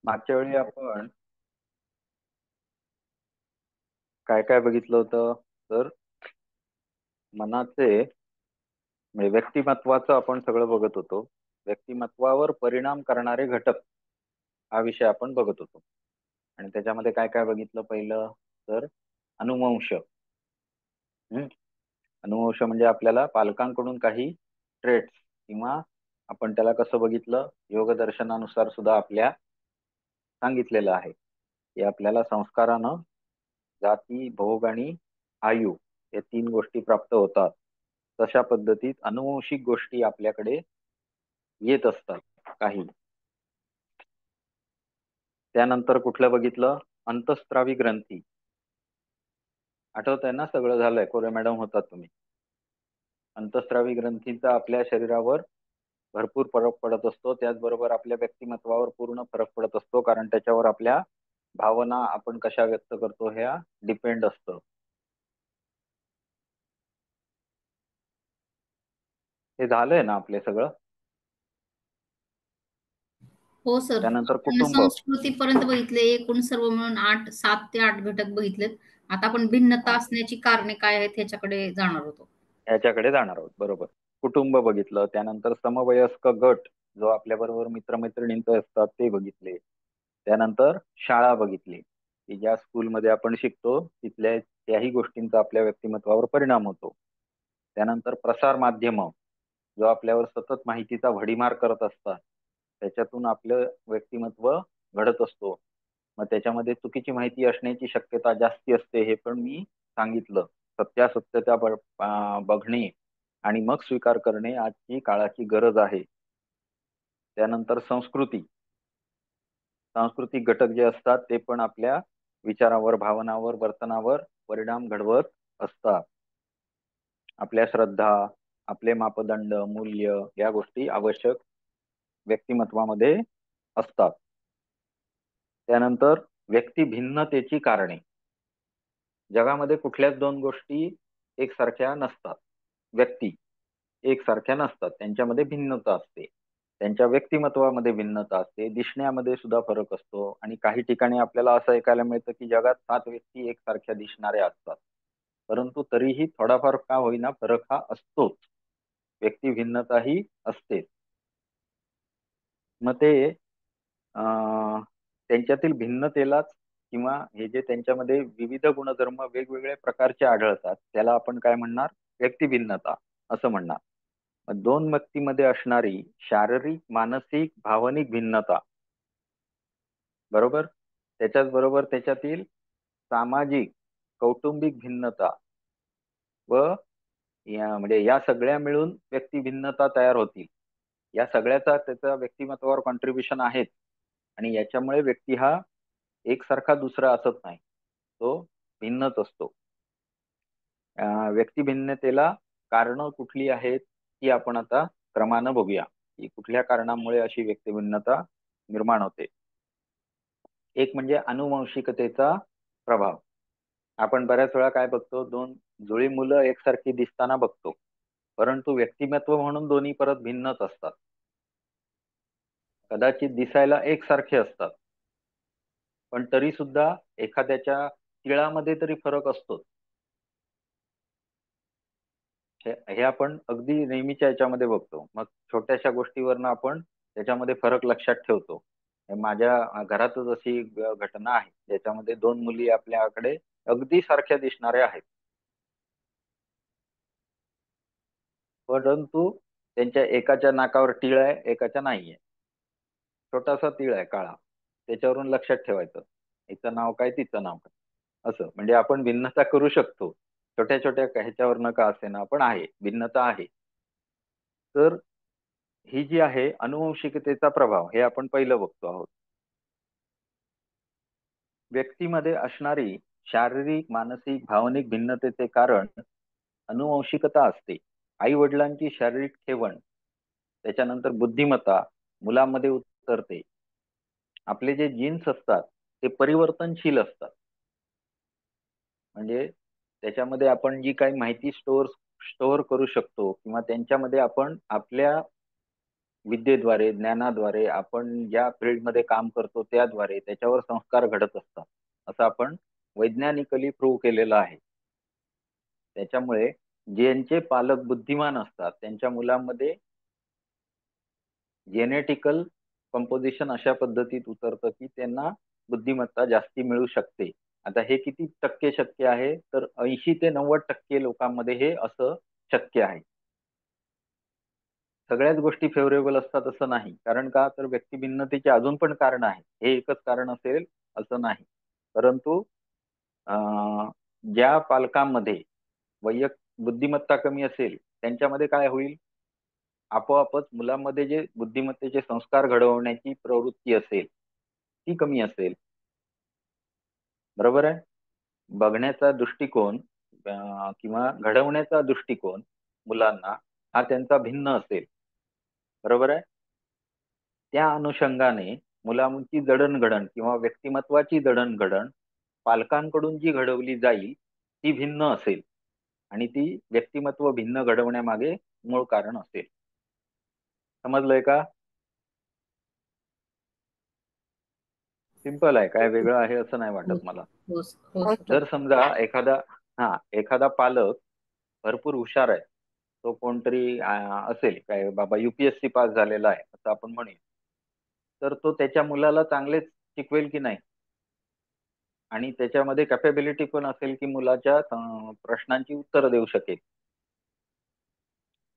मागच्या वेळी आपण काय काय बघितलं होतं? तर मनाचे म्हणजे व्यक्तिमत्वाचं आपण सगळं बघत होतो. व्यक्तिमत्वावर परिणाम करणारे घटक हा विषय आपण बघत होतो. आणि त्याच्यामध्ये काय काय बघितलं पहिलं? तर अनुवंश. हम्म. अनुवंश म्हणजे आपल्याला पालकांकडून काही ट्रेट्स किंवा आपण त्याला कसं बघितलं, योगदर्शनानुसार सुद्धा आपल्या सांगितलेलं आहे की आपल्याला संस्कारानं जाती, भोग आणि आयु या तीन गोष्टी प्राप्त होतात. तशा पद्धतीत अनुवंशिक गोष्टी आपल्याकडे येत असतात काही. त्यानंतर कुठलं बघितलं? अंतःस्रावी ग्रंथी. आठवत आहे ना? सगळं झालंय, कोरे मॅडम होतात तुम्ही. अंतःस्रावी ग्रंथींचा आपल्या शरीरावर भरपूर फरक पडत असतो. त्याचबरोबर आपल्या व्यक्तिमत्वावर पूर्ण फरक पडत असतो, कारण त्याच्यावर आपल्या भावना आपण कशा व्यक्त करतो ह्या डिपेंड असतं. हे झालंय ना आपले सगळं? हो सर, त्यानंतर आपण कुटुंब. संस्कृतीपर्यंत बघितले, एकूण सर्व मिळून 7 ते 8 घटक बघितलेत. आता आपण भिन्नता हा, असण्याची कारणे काय आहेत ह्याच्याकडे जाणार होतो. याच्याकडे जाणार आहोत. बरोबर. कुटुंब बघितलं, त्यानंतर समवयस्क गट जो आपल्या बरोबर मित्रमैत्रिणींचे असतात ते बघितले. त्यानंतर शाळा बघितली की ज्या स्कूलमध्ये आपण शिकतो तिथल्या त्याही गोष्टींचा आपल्या व्यक्तिमत्वावर परिणाम होतो. त्यानंतर प्रसार माध्यम जो आपल्यावर सतत माहितीचा भडीमार करत असतात, त्याच्यातून आपलं व्यक्तिमत्व घडत असतो. मग त्याच्यामध्ये चुकीची माहिती असण्याची शक्यता जास्ती असते, हे पण मी सांगितलं. सत्यासत्यता बघणे आणि मग स्वीकार करणे आजची काळाची गरज आहे. त्यानंतर संस्कृती. सांस्कृतिक घटक जे असतात ते पण आपल्या विचारावर, भावनावर, वर्तनावर परिणाम घडवत असतात. आपल्या श्रद्धा, आपले मापदंड, मूल्य या गोष्टी आवश्यक व्यक्तिमत्वामध्ये असतात. त्यानंतर व्यक्ती भिन्नतेची कारणे. जगामध्ये कुठल्याच दोन गोष्टी एकसारख्या नसतात. व्यक्ती एकसारख्या नसतात, त्यांच्यामध्ये भिन्नता असते. त्यांच्या व्यक्तिमत्वामध्ये भिन्नता असते, दिसण्यामध्ये सुद्धा फरक असतो. आणि काही ठिकाणी आपल्याला असं ऐकायला मिळतं की जगात 7 व्यक्ती एकसारख्या दिसणाऱ्या असतात, परंतु तरीही थोडाफार का होईना फरक हा असतोच. व्यक्ती भिन्नता ही असते. मग ते त्यांच्यातील भिन्नतेलाच किंवा हे जे त्यांच्यामध्ये विविध गुणधर्म वेगवेगळ्या प्रकारचे आढळतात त्याला आपण काय म्हणणार? व्यक्तिभिन्नता असं म्हणणार. मग दोन व्यक्तीमध्ये असणारी शारीरिक, मानसिक, भावनिक भिन्नता, बरोबर, त्याच्याच बरोबर त्याच्यातील सामाजिक, कौटुंबिक भिन्नता व म्हणजे या सगळ्या मिळून व्यक्तिभिन्नता तयार होतील. या सगळ्याचा त्याचा व्यक्तिमत्वावर कॉन्ट्रीब्युशन आहेत. आणि याच्यामुळे व्यक्ती हा एकसारखा दुसरा असत नाही, तो भिन्नच असतो. व्यक्तिभिन्नतेला कारणं कुठली आहेत ती आपण आता क्रमानं बघूया की कुठल्या कारणामुळे अशी व्यक्तिभिन्नता निर्माण होते. एक म्हणजे अनुवंशिकतेचा प्रभाव. आपण बऱ्याच वेळा काय बघतो, दोन जुळी मुलं एकसारखी दिसताना बघतो, परंतु व्यक्तिमत्व म्हणून दोन्ही परत भिन्नच असतात. कदाचित दिसायला एकसारखे असतात, पण तरी सुद्धा एखाद्याच्या तिळामध्ये तरी फरक असतो. हे आपण अगदी नेहमीच्या याच्यामध्ये बघतो. मग छोट्याशा गोष्टीवरनं आपण त्याच्यामध्ये फरक लक्षात ठेवतो. माझ्या घरातच अशी घटना आहे ज्याच्यामध्ये दोन मुली आपल्याकडे अगदी सारख्या दिसणाऱ्या आहेत, परंतु त्यांच्या एकाच्या नाकावर टीळ आहे, एकाच्या नाहीये. छोटासा तीळ आहे काळा, त्याच्यावरून लक्षात ठेवायचं हिचं नाव काय, तिचं नाव काय. असं म्हणजे आपण भिन्नता करू शकतो. छोट्या छोट्या ह्याच्यावर न का असेना, पण आहे, भिन्नता आहे. तर ही जी आहे अनुवंशिकतेचा प्रभाव, हे आपण पहिलं बघतो आहोत. व्यक्तीमध्ये असणारी शारीरिक, मानसिक, भावनिक भिन्नतेचे कारण अनुवंशिकता असते. आई वडिलांची शारीरिक ठेवण, त्याच्यानंतर बुद्धिमत्ता मुलामध्ये उतरते. आपले जे जीन्स असतात ते परिवर्तनशील असतात. म्हणजे त्याच्यामध्ये आपण जी काही माहिती स्टोअर करू शकतो किंवा त्यांच्यामध्ये आपण आपल्या विद्येद्वारे, ज्ञानाद्वारे, आपण ज्या फील्डमध्ये काम करतो त्याद्वारे त्याच्यावर संस्कार घडत असतात, असं आपण वैज्ञानिकली प्रूव्ह केलेलं आहे. त्याच्यामुळे ज्यांचे पालक बुद्धिमान असतात त्यांच्या मुलांमध्ये जेनेटिकल कंपोजिशन अशा पद्धतीत उतरतं की त्यांना बुद्धिमत्ता जास्ती मिळू शकते. आता हे किती टक्के शक्य आहे, तर 80 ते 90% लोकांमध्ये हे असं शक्य आहे. सगळ्याच गोष्टी फेवरेबल असतात असं नाही, कारण का, तर व्यक्तिभिन्नतेची अजून पण कारण आहे. हे एकच कारण असेल असं नाही. परंतु अं, ज्या पालकांमध्ये बुद्धिमत्ता कमी असेल त्यांच्यामध्ये काय होईल, आपोआपच मुलांमध्ये जे बुद्धिमत्तेचे संस्कार घडवण्याची प्रवृत्ती असेल ती कमी असेल. बरोबर आहे. बघण्याचा दृष्टिकोन किंवा घडवण्याचा दृष्टिकोन मुलांना हा त्यांचा भिन्न असेल. बरोबर आहे. त्या अनुषंगाने मुलांची जडणघडण किंवा व्यक्तिमत्वाची जडणघडण पालकांकडून जी घडवली जाईल ती भिन्न असेल आणि ती व्यक्तिमत्व भिन्न घडवण्यामागे मूळ कारण असेल. समजलंय का? सिंपल आहे, काय वेगळं आहे असं नाही हो वाटत मला. हो हो सर. जर समजा एखादा पालक भरपूर हुशार आहे, तो कोणतरी असेल, काय बाबा UPSC पास झालेला आहे असं आपण म्हणूया, तर तो त्याच्या मुलाला चांगलेच शिकवेल की नाही, आणि त्याच्यामध्ये कॅपेबिलिटी पण असेल की मुलाच्या प्रश्नांची उत्तरं देऊ शकेल.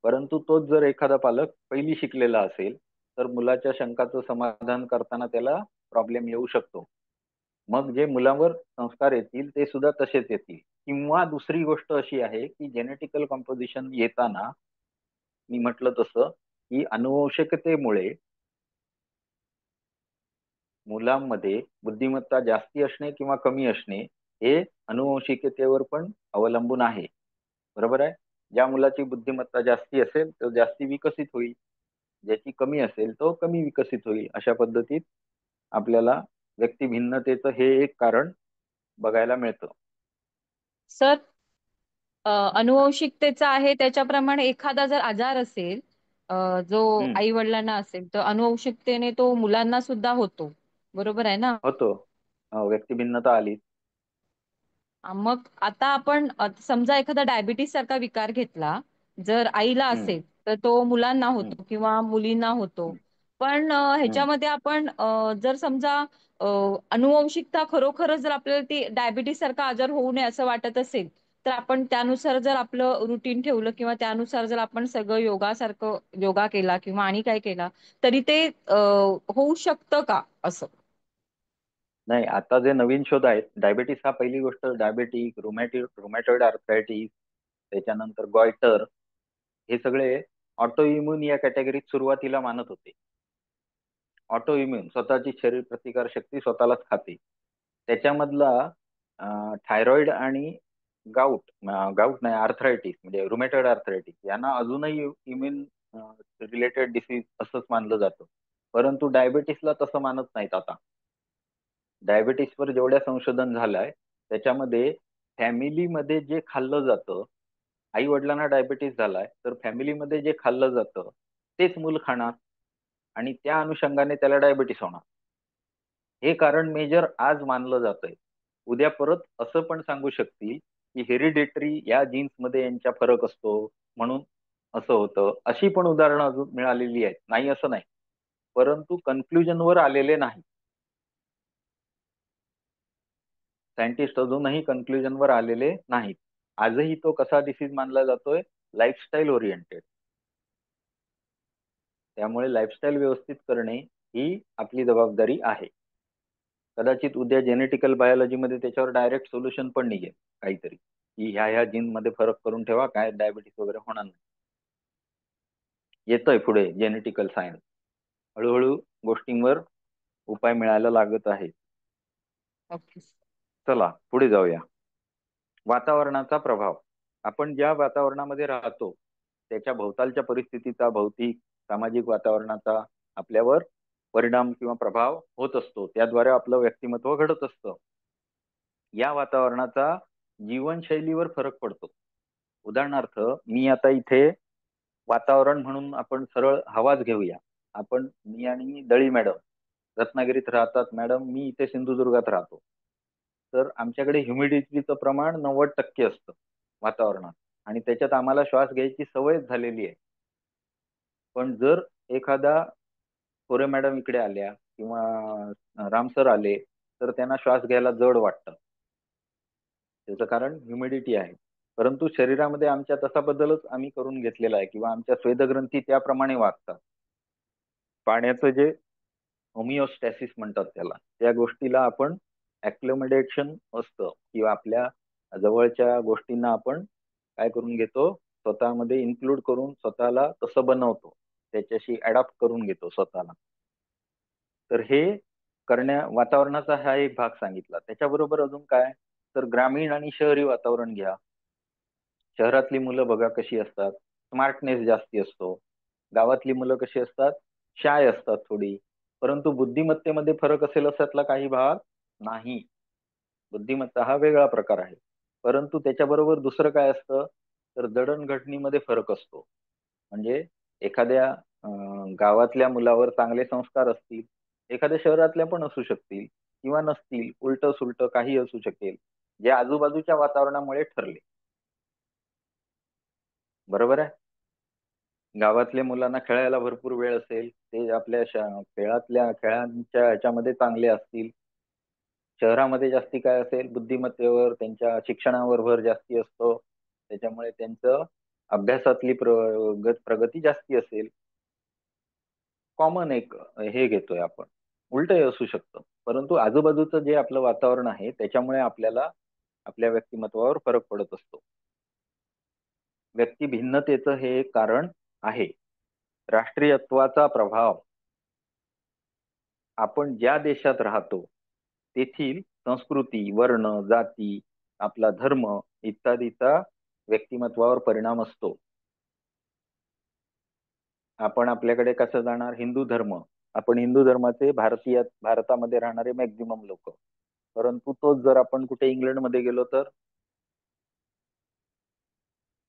परंतु तोच जर एखादा पालक पहिली शिकलेला असेल तर मुलाच्या शंकाचं समाधान करताना त्याला प्रॉब्लेम येऊ शकतो. मग जे मुलांवर संस्कार येतील ते सुद्धा तसेच येतील. किंवा दुसरी गोष्ट अशी आहे की जेनेटिकल कॉम्पोजिशन येताना मी म्हटलं तसं की अनुवंशिकतेमुळे मुलांमध्ये बुद्धिमत्ता जास्ती असणे किंवा कमी असणे हे अनुवंशिकतेवर पण अवलंबून आहे. बरोबर आहे. ज्या मुलाची बुद्धिमत्ता जास्ती असेल तो जास्ती विकसित होईल, ज्याची कमी असेल तो कमी विकसित होईल. अशा पद्धतीत आपल्याला व्यक्ती भिन्नतेचं हे एक कारण बघायला मिळतं. सर, अनुवंशिकतेचा आहे त्याच्याप्रमाणे एखादा जर आजार असेल, जो हम्म. आई वडिलांना असेल, तर अनुवंशिकतेने तो मुलांना सुद्धा होतो. बरोबर आहे ना? होतो. व्यक्ती भिन्नता आली. मग आता आपण समजा एखादा डायबिटीस सारखा विकार घेतला, जर आईला हम्म. असेल तर तो मुलांना हम्म. होतो किंवा मुलींना होतो. हम्म. पण हम्म. ह्याच्यामध्ये आपण जर समजा अ, अनुवंशिकता खरोखरच जर आपल्याला ती डायबिटीस सारखा आजार होऊ नये असं वाटत असेल, तर आपण त्यानुसार जर आपलं रुटीन ठेवलं किंवा त्यानुसार जर आपण सगळं योगासारखं योगा केला किंवा आणि काय केला, तरी ते होऊ शकतं का असं? नाही, आता जे नवीन शोध आहेत, डायबिटीस हा पहिली गोष्ट, डायबिटीक, रुमॅटॉइड आर्थरायटिस, त्याच्यानंतर गॉयटर, हे सगळे ऑटो इम्युन या कॅटेगरीत सुरुवातीला मानत होते. ऑटो इम्युन स्वतःची शरीर प्रतिकार शक्ती स्वतःलाच खाते. त्याच्यामधला थायरॉइड आणि गाऊट नाही, आर्थरायटिस म्हणजे रुमॅटॉइड आर्थरायटिस यांना अजूनही इम्युन रिलेटेड डिसीज असंच मानलं जातं. परंतु डायबिटीसला तसं मानत नाहीत आता. डायबिटीसवर जेवढ्या संशोधन झालंय त्याच्यामध्ये फॅमिलीमध्ये जे खाल्लं जातं, आई वडिलांना डायबिटीस झालाय तर फॅमिलीमध्ये जे खाल्लं जातं तेच मूल खाणार आणि त्या अनुषंगाने त्याला डायबिटीस होणार. हे कारण मेजर आज मानलं जातंय. उद्या परत असं पण सांगू शकतील की हेरिडेटरी या जीन्स मध्ये यांच्या फरक असतो म्हणून असं होतं. अशी पण उदाहरणं अजून मिळालेली आहेत, नाही असं नाही, परंतु कन्क्लुजनवर आलेले नाही. सायंटिस्ट अजूनही कन्क्लुजनवर आलेले नाहीत. आजही तो कसा डिसीज मानला जातोय, लाईफस्टाईल ओरिएंटेड. त्यामुळे लाईफस्टाईल व्यवस्थित करणे ही आपली जबाबदारी आहे. कदाचित उद्या जेनेटिकल बायोलॉजीमध्ये त्याच्यावर डायरेक्ट सोल्युशन पण निघेल काहीतरी, की ह्या जीन मध्ये फरक करून ठेवा, काय डायबिटीस वगैरे होणार नाही. येतोय पुढे जेनेटिकल सायन्स, हळूहळू गोष्टींवर उपाय मिळायला लागत आहे. ओके. चला पुढे जाऊया. वातावरणाचा प्रभाव. आपण ज्या वातावरणामध्ये राहतो त्याच्या भोवतालच्या परिस्थितीचा, भौतिक सामाजिक वातावरणाचा आपल्यावर परिणाम किंवा प्रभाव होत असतो. त्याद्वारे आपलं व्यक्तिमत्व घडत असतं. या वातावरणाचा जीवनशैलीवर फरक पडतो. उदाहरणार्थ, मी आता इथे वातावरण म्हणून आपण सरळ हवाच घेऊया. आपण, मी आणि दळी मॅडम रत्नागिरीत राहतात मॅडम, मी इथे सिंधुदुर्गात राहतो. तर आमच्याकडे ह्युमिडिटीचं प्रमाण 90% असतं वातावरणात, आणि त्याच्यात आम्हाला श्वास घ्यायची सवयच झालेली आहे. पण जर एखादा कोरे मॅडम इकडे आल्या किंवा राम सर आले तर त्यांना श्वास घ्यायला जड वाटतं. त्याचं कारण ह्युमिडिटी आहे. परंतु शरीरामध्ये आमच्या तसा बदलच आम्ही करून घेतलेला आहे किंवा आमच्या स्वेदग्रंथी त्याप्रमाणे वागतात. पाण्याचं जे होमिओस्टॅसिस म्हणतात त्याला, त्या गोष्टीला आपण ऍक्लोमोडेशन असतं किंवा आपल्या जवळच्या गोष्टींना आपण काय करून घेतो, स्वतःमध्ये इन्क्लूड करून स्वतःला तसं बनवतो, त्याच्याशी अडॉप्ट करून घेतो स्वतःला. तर हे वातावरणाचा हा एक भाग सांगितला. त्याच्याबरोबर अजून काय, तर ग्रामीण आणि शहरी वातावरण घ्या. शहरातली मुलं बघा कशी असतात, स्मार्टनेस जास्ती असतो. गावातली मुलं कशी असतात, शाय असतात थोडी. परंतु बुद्धिमत्तेमध्ये फरक असेल असातला काही भाग नाही. बुद्धिमत्ता हा वेगळा प्रकार आहे. परंतु त्याच्याबरोबर दुसरं काय असतं, तर जडणघडणीमध्ये फरक असतो. म्हणजे एखाद्या गावातल्या मुलावर चांगले संस्कार असतील, एखाद्या शहरातल्या पण असू शकतील किंवा नसतील, उलट सुलट काही असू शकेल, जे आजूबाजूच्या वातावरणामुळे ठरले. बरोबर आहे. गावातल्या मुलांना खेळायला भरपूर वेळ असेल, ते आपल्या खेळांच्या ह्याच्यामध्ये चांगले असतील. शहरामध्ये जास्ती काय असेल, बुद्धिमत्तेवर, त्यांच्या शिक्षणावर भर जास्ती असतो, त्याच्यामुळे त्यांचं अभ्यासातली प्रगती जास्ती असेल. कॉमन एक हे घेतोय आपण, उलटही असू शकतं. परंतु आजूबाजूचं जे आपलं वातावरण आहे त्याच्यामुळे आपल्याला आपल्या व्यक्तिमत्वावर फरक पडत असतो. व्यक्ती भिन्नतेचं हे एक कारण आहे. राष्ट्रीयत्वाचा प्रभाव, आपण ज्या देशात राहतो तेथील संस्कृती, वर्ण, जाती, आपला धर्म इत्यादीचा व्यक्तिमत्वावर परिणाम असतो. आपण आपल्याकडे कसं जाणार, हिंदू धर्म, आपण हिंदू धर्माचे भारतामध्ये राहणारे मॅक्झिमम लोक. परंतु तोच जर आपण कुठे इंग्लंडमध्ये गेलो तर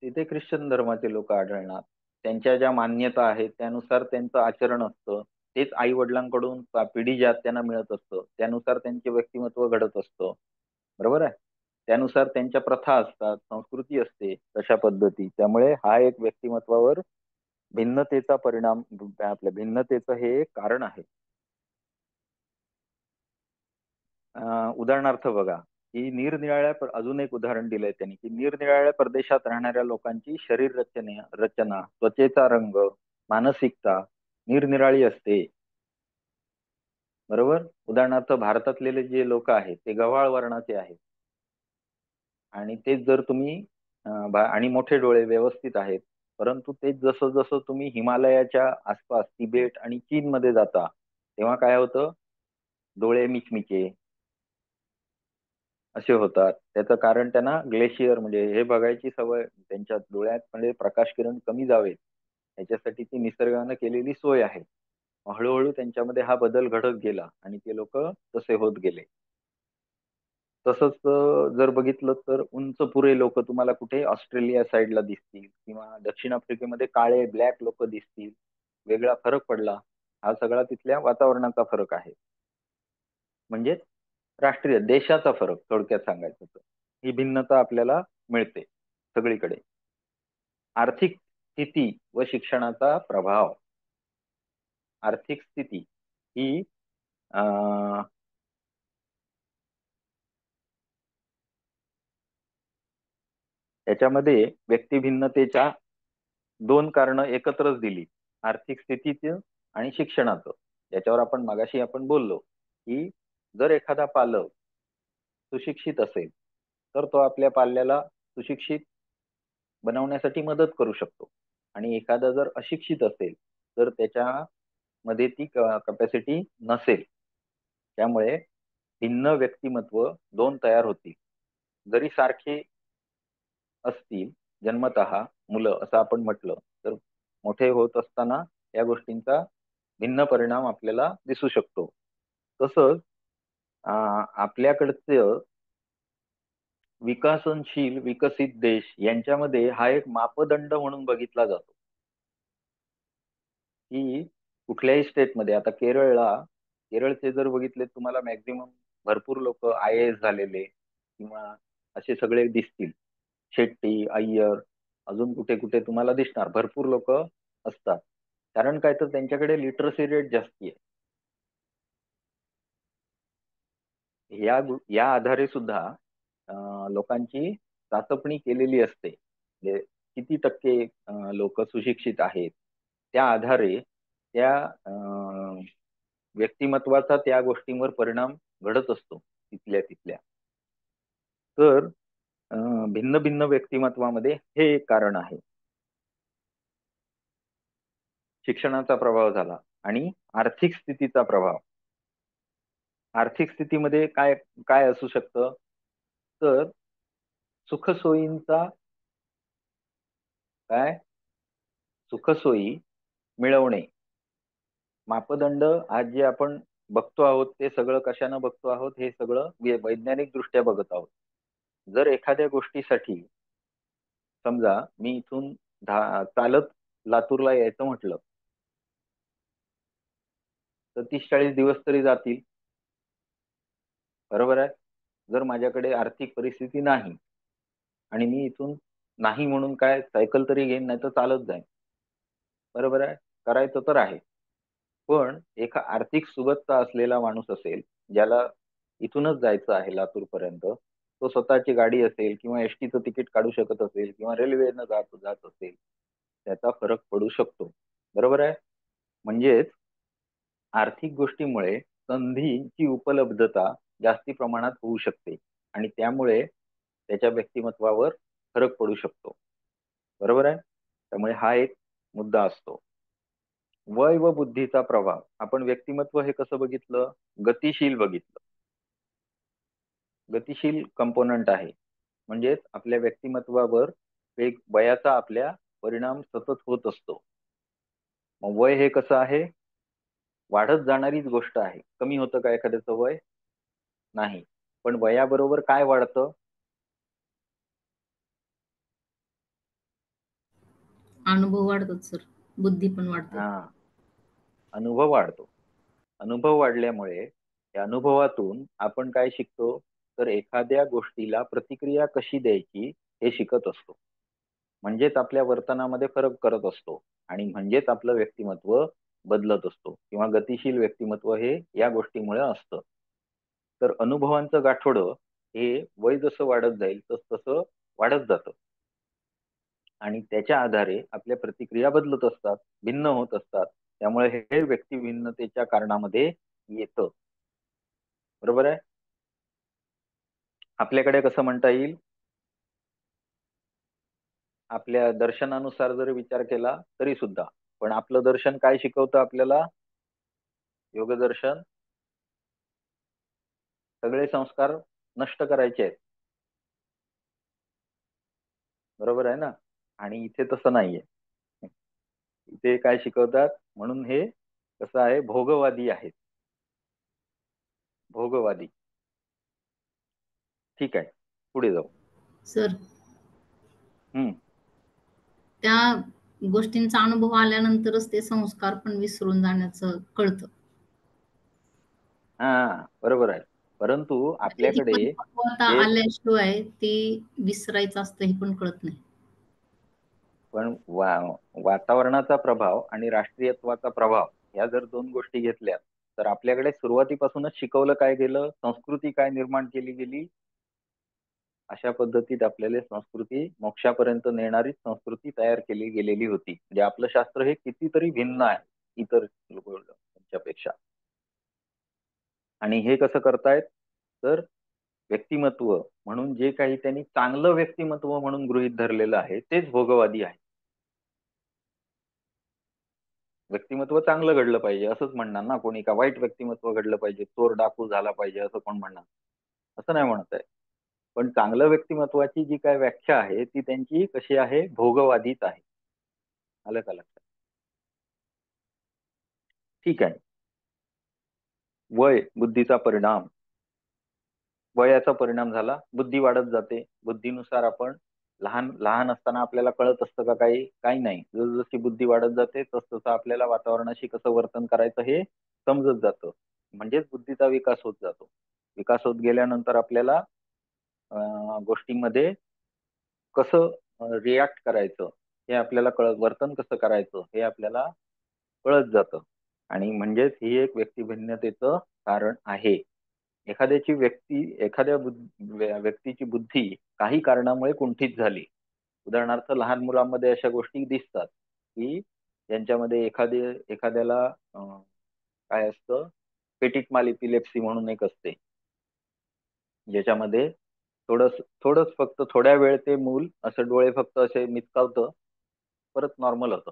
तिथे ख्रिश्चन धर्माचे लोक आढळणार. त्यांच्या ज्या मान्यता आहेत त्यानुसार त्यांचं आचरण असतं. तेच आई वडिलांकडून पिढी ज्या त्यांना मिळत असतं त्यानुसार त्यांचे व्यक्तिमत्व घडत असतं. बरोबर आहे. त्यानुसार त्यांच्या प्रथा असतात, संस्कृती असते तशा पद्धती. त्यामुळे हा एक व्यक्तिमत्वावर भिन्नतेचा परिणाम, आपल्या भिन्नतेचं हे एक कारण आहे. उदाहरणार्थ बघा, की अजून एक उदाहरण दिलंय त्यांनी, की निरनिराळ्या प्रदेशात राहणाऱ्या लोकांची शरीर रचना, त्वचेचा रंग, मानसिकता निरनिराळी असते. बरोबर. उदाहरणार्थ भारतातले जे लोक आहेत ते गव्हाळ वर्णाचे आहेत, आणि तेच जर तुम्ही आणि मोठे डोळे व्यवस्थित आहेत. परंतु तेच जसं जसं तुम्ही हिमालयाच्या आसपास तिबेट आणि चीन मध्ये जाता तेव्हा काय होतं, डोळे मिचमिचे असे होतात. त्याचं कारण त्यांना ग्लेशियर म्हणजे हे बघायची सवय, त्यांच्या डोळ्यात म्हणजे प्रकाश किरण कमी जावेत याच्यासाठी ती निसर्गानं केलेली सोय आहे. हळूहळू त्यांच्यामध्ये हा बदल घडत गेला आणि ते लोक तसे होत गेले. तसंच जर बघितलं तर उंचपुरे लोक तुम्हाला कुठे ऑस्ट्रेलिया साईडला दिसतील किंवा दक्षिण आफ्रिकेमध्ये काळे ब्लॅक लोक दिसतील. वेगळा फरक पडला, हा सगळा तिथल्या वातावरणाचा फरक आहे. म्हणजे राष्ट्रीय देशाचा फरक थोडक्यात सांगायचं तर ही भिन्नता आपल्याला मिळते सगळीकडे. आर्थिक स्थिती व शिक्षणाचा प्रभाव. आर्थिक स्थिती ही याच्यामध्ये व्यक्ती भिन्नतेच्या दोन कारण एकत्रच दिली, आर्थिक स्थितीचं आणि शिक्षणाचं. याच्यावर आपण बोललो की जर एखादा पालक सुशिक्षित असेल तर तो आपल्या पाल्याला सुशिक्षित बनवण्यासाठी मदत करू शकतो, आणि एखादा जर अशिक्षित असेल तर त्याच्यामध्ये ती कपॅसिटी नसेल. त्यामुळे भिन्न व्यक्तिमत्व दोन तयार होतील. जरी सारखे असतील जन्मतः मुलं असं आपण म्हटलं तर मोठे होत असताना या गोष्टींचा भिन्न परिणाम आपल्याला दिसू शकतो. तसंच आपल्याकडचं विकसनशील विकसित देश यांच्यामध्ये हा एक मापदंड म्हणून बघितला जातो की कुठल्याही स्टेटमध्ये, आता केरळचे जर बघितले तुम्हाला मॅक्झिमम भरपूर लोक IAS झालेले किंवा असे सगळे दिसतील. शेट्टी, अय्यर, अजून कुठे कुठे तुम्हाला दिसणार भरपूर लोक असतात. कारण काय तर त्यांच्याकडे लिटरसी रेट जास्ती आहे. या आधारे सुद्धा लोकांची चाचपणी केलेली असते. म्हणजे किती टक्के लोक सुशिक्षित आहेत त्या आधारे त्या व्यक्तिमत्वाचा त्या गोष्टींवर परिणाम घडत असतो तिथल्या तिथल्या. तर भिन्न भिन्न व्यक्तिमत्वामध्ये हे एक कारण आहे. शिक्षणाचा प्रभाव झाला आणि आर्थिक स्थितीचा प्रभाव. आर्थिक स्थितीमध्ये काय काय असू शकतं, तर सुखसोयींचा काय सुखसोयी मिळवणे. मापदंड आज जे आपण बघतो आहोत ते सगळं कशानं बघतो आहोत, हे सगळं वैज्ञानिक दृष्ट्या बघत आहोत. जर एखाद्या गोष्टीसाठी समजा मी इथून चालत लातूरला यायचं म्हटलं तर 30-40 दिवस तरी जातील, बरोबर आहे. जर माझ्याकडे आर्थिक परिस्थिती नाही आणि मी इथून नाही म्हणून काय सायकल तरी घेईन, नाही तर चालत जाईन, बरोबर आहे. करायचं तर आहे. पण एका आर्थिक सुबत्ता असलेला माणूस असेल, ज्याला इथूनच जायचं आहे लातूर पर्यंत, तो स्वतःची गाडी असेल किंवा एसटीचं तिकीट काढू शकत असेल किंवा रेल्वेनं जात असेल, त्याचा फरक पडू शकतो, बरोबर आहे. म्हणजेच आर्थिक गोष्टीमुळे संधीची उपलब्धता जास्ती प्रमाणात होऊ शकते आणि त्यामुळे त्याच्या व्यक्तिमत्वावर फरक पडू शकतो, बरोबर आहे. त्यामुळे हा एक मुद्दा असतो. वय व बुद्धीचा प्रभाव. आपण व्यक्तिमत्व हे कसं बघितलं, गतिशील बघितलं. गतिशील कंपोनंट आहे, म्हणजेच आपल्या व्यक्तिमत्वावर एक वयाचा आपल्या परिणाम सतत होत असतो. मग वय हे कसं आहे, वाढत जाणारीच गोष्ट आहे. कमी होतं का एखाद्याचं वय? नाही. पण वयाबरोबर काय वाढतं? अनुभव वाढतात सर, बुद्धी पण वाढते. हा, अनुभव वाढतो. अनुभव वाढल्यामुळे त्या अनुभवातून आपण काय शिकतो, तर एखाद्या गोष्टीला प्रतिक्रिया कशी द्यायची हे शिकत असतो. म्हणजेच आपल्या वर्तनामध्ये फरक करत असतो आणि म्हणजेच आपलं व्यक्तिमत्व बदलत असतो किंवा गतिशील व्यक्तिमत्व हे या गोष्टीमुळे असतं. तर अनुभवांचं गाठोडं हे वय जसं वाढत जाईल तसं वाढत जातं आणि त्याच्या आधारे आपल्या प्रतिक्रिया बदलत असतात, भिन्न होत असतात. त्यामुळे हे व्यक्ती भिन्नतेच्या कारणामध्ये येतं, बरोबर आहे. आपल्याकडे कसं म्हणता येईल, आपल्या दर्शनानुसार जर विचार केला तरी सुद्धा, पण आपलं दर्शन काय शिकवतं आपल्याला, योगदर्शन सगळे संस्कार नष्ट करायचे आहेत, बरोबर आहे ना. आणि इथे तसं नाहीये. इथे काय शिकवतात, म्हणून हे कसं आहे, भोगवादी आहेत, भोगवादी. ठीक आहे, पुढे जाऊ. सर हम्म. त्या गोष्टींचा अनुभव आल्यानंतरच ते संस्कार पण विसरून जाण्याचं कळतं. हा, बरोबर आहे. परंतु म्हणजे ती आपल्याकडे परिपक्वता जे आल्याशिवाय ते विसरायचं असतं हे पण कळत नाही. पण वातावरणाचा प्रभाव आणि राष्ट्रीयत्वाचा प्रभाव या जर दोन गोष्टी घेतल्या तर आपल्याकडे सुरुवातीपासूनच शिकवलं काय गेलं, संस्कृती काय निर्माण केली गेली, अशा पद्धतीत आपल्याला संस्कृती मोक्षापर्यंत नेणारी संस्कृती तयार केली गेलेली होती. म्हणजे आपलं शास्त्र हे कितीतरी भिन्न आहे इतर लोकांच्यापेक्षा. आणि हे कसं करतायत, तर व्यक्तिमत्व म्हणून जे काही त्यांनी चांगलं व्यक्तिमत्व म्हणून गृहीत धरलेलं आहे तेच भोगवादी आहे. व्यक्तिमत्व चांगलं घडलं पाहिजे असंच म्हणणार ना कोणी, का वाईट व्यक्तिमत्व घडलं पाहिजे, चोर डाकू झाला पाहिजे असं कोण म्हणणार? असं नाही म्हणत आहे. पण चांगलं व्यक्तिमत्वाची जी काय व्याख्या आहे ती त्यांची कशी आहे, भोगवादीच आहे. आलं का लक्षात? ठीक आहे. वय बुद्धीचा परिणाम. वयाचा परिणाम झाला, बुद्धी वाढत जाते. बुद्धीनुसार आपण लहान लहान असताना आपल्याला कळत असतं का काही? काही नाही. जसजशी बुद्धी वाढत जाते तसतसं आपल्याला वातावरणाशी कसं वर्तन करायचं हे समजत जातं. म्हणजेच बुद्धीचा विकास होत जातो. विकास होत गेल्यानंतर आपल्याला गोष्टींमध्ये कसं रिॲक्ट करायचं हे आपल्याला वर्तन कसं करायचं हे आपल्याला कळत जातं. आणि म्हणजेच ही एक व्यक्तिभिन्नतेचं कारण आहे. एखाद्या व्यक्तीची बुद्धी काही कारणामुळे कुंठित झाली. उदाहरणार्थ लहान मुलांमध्ये अशा गोष्टी दिसतात की ज्यांच्यामध्ये एखाद्याला काय असतं, पेटिट माल इपिलेप्सी म्हणून एक असते, ज्याच्यामध्ये थोडंच फक्त थोड्या वेळ ते मूल असं डोळे फक्त असे मिचकावतं, परत नॉर्मल होतं,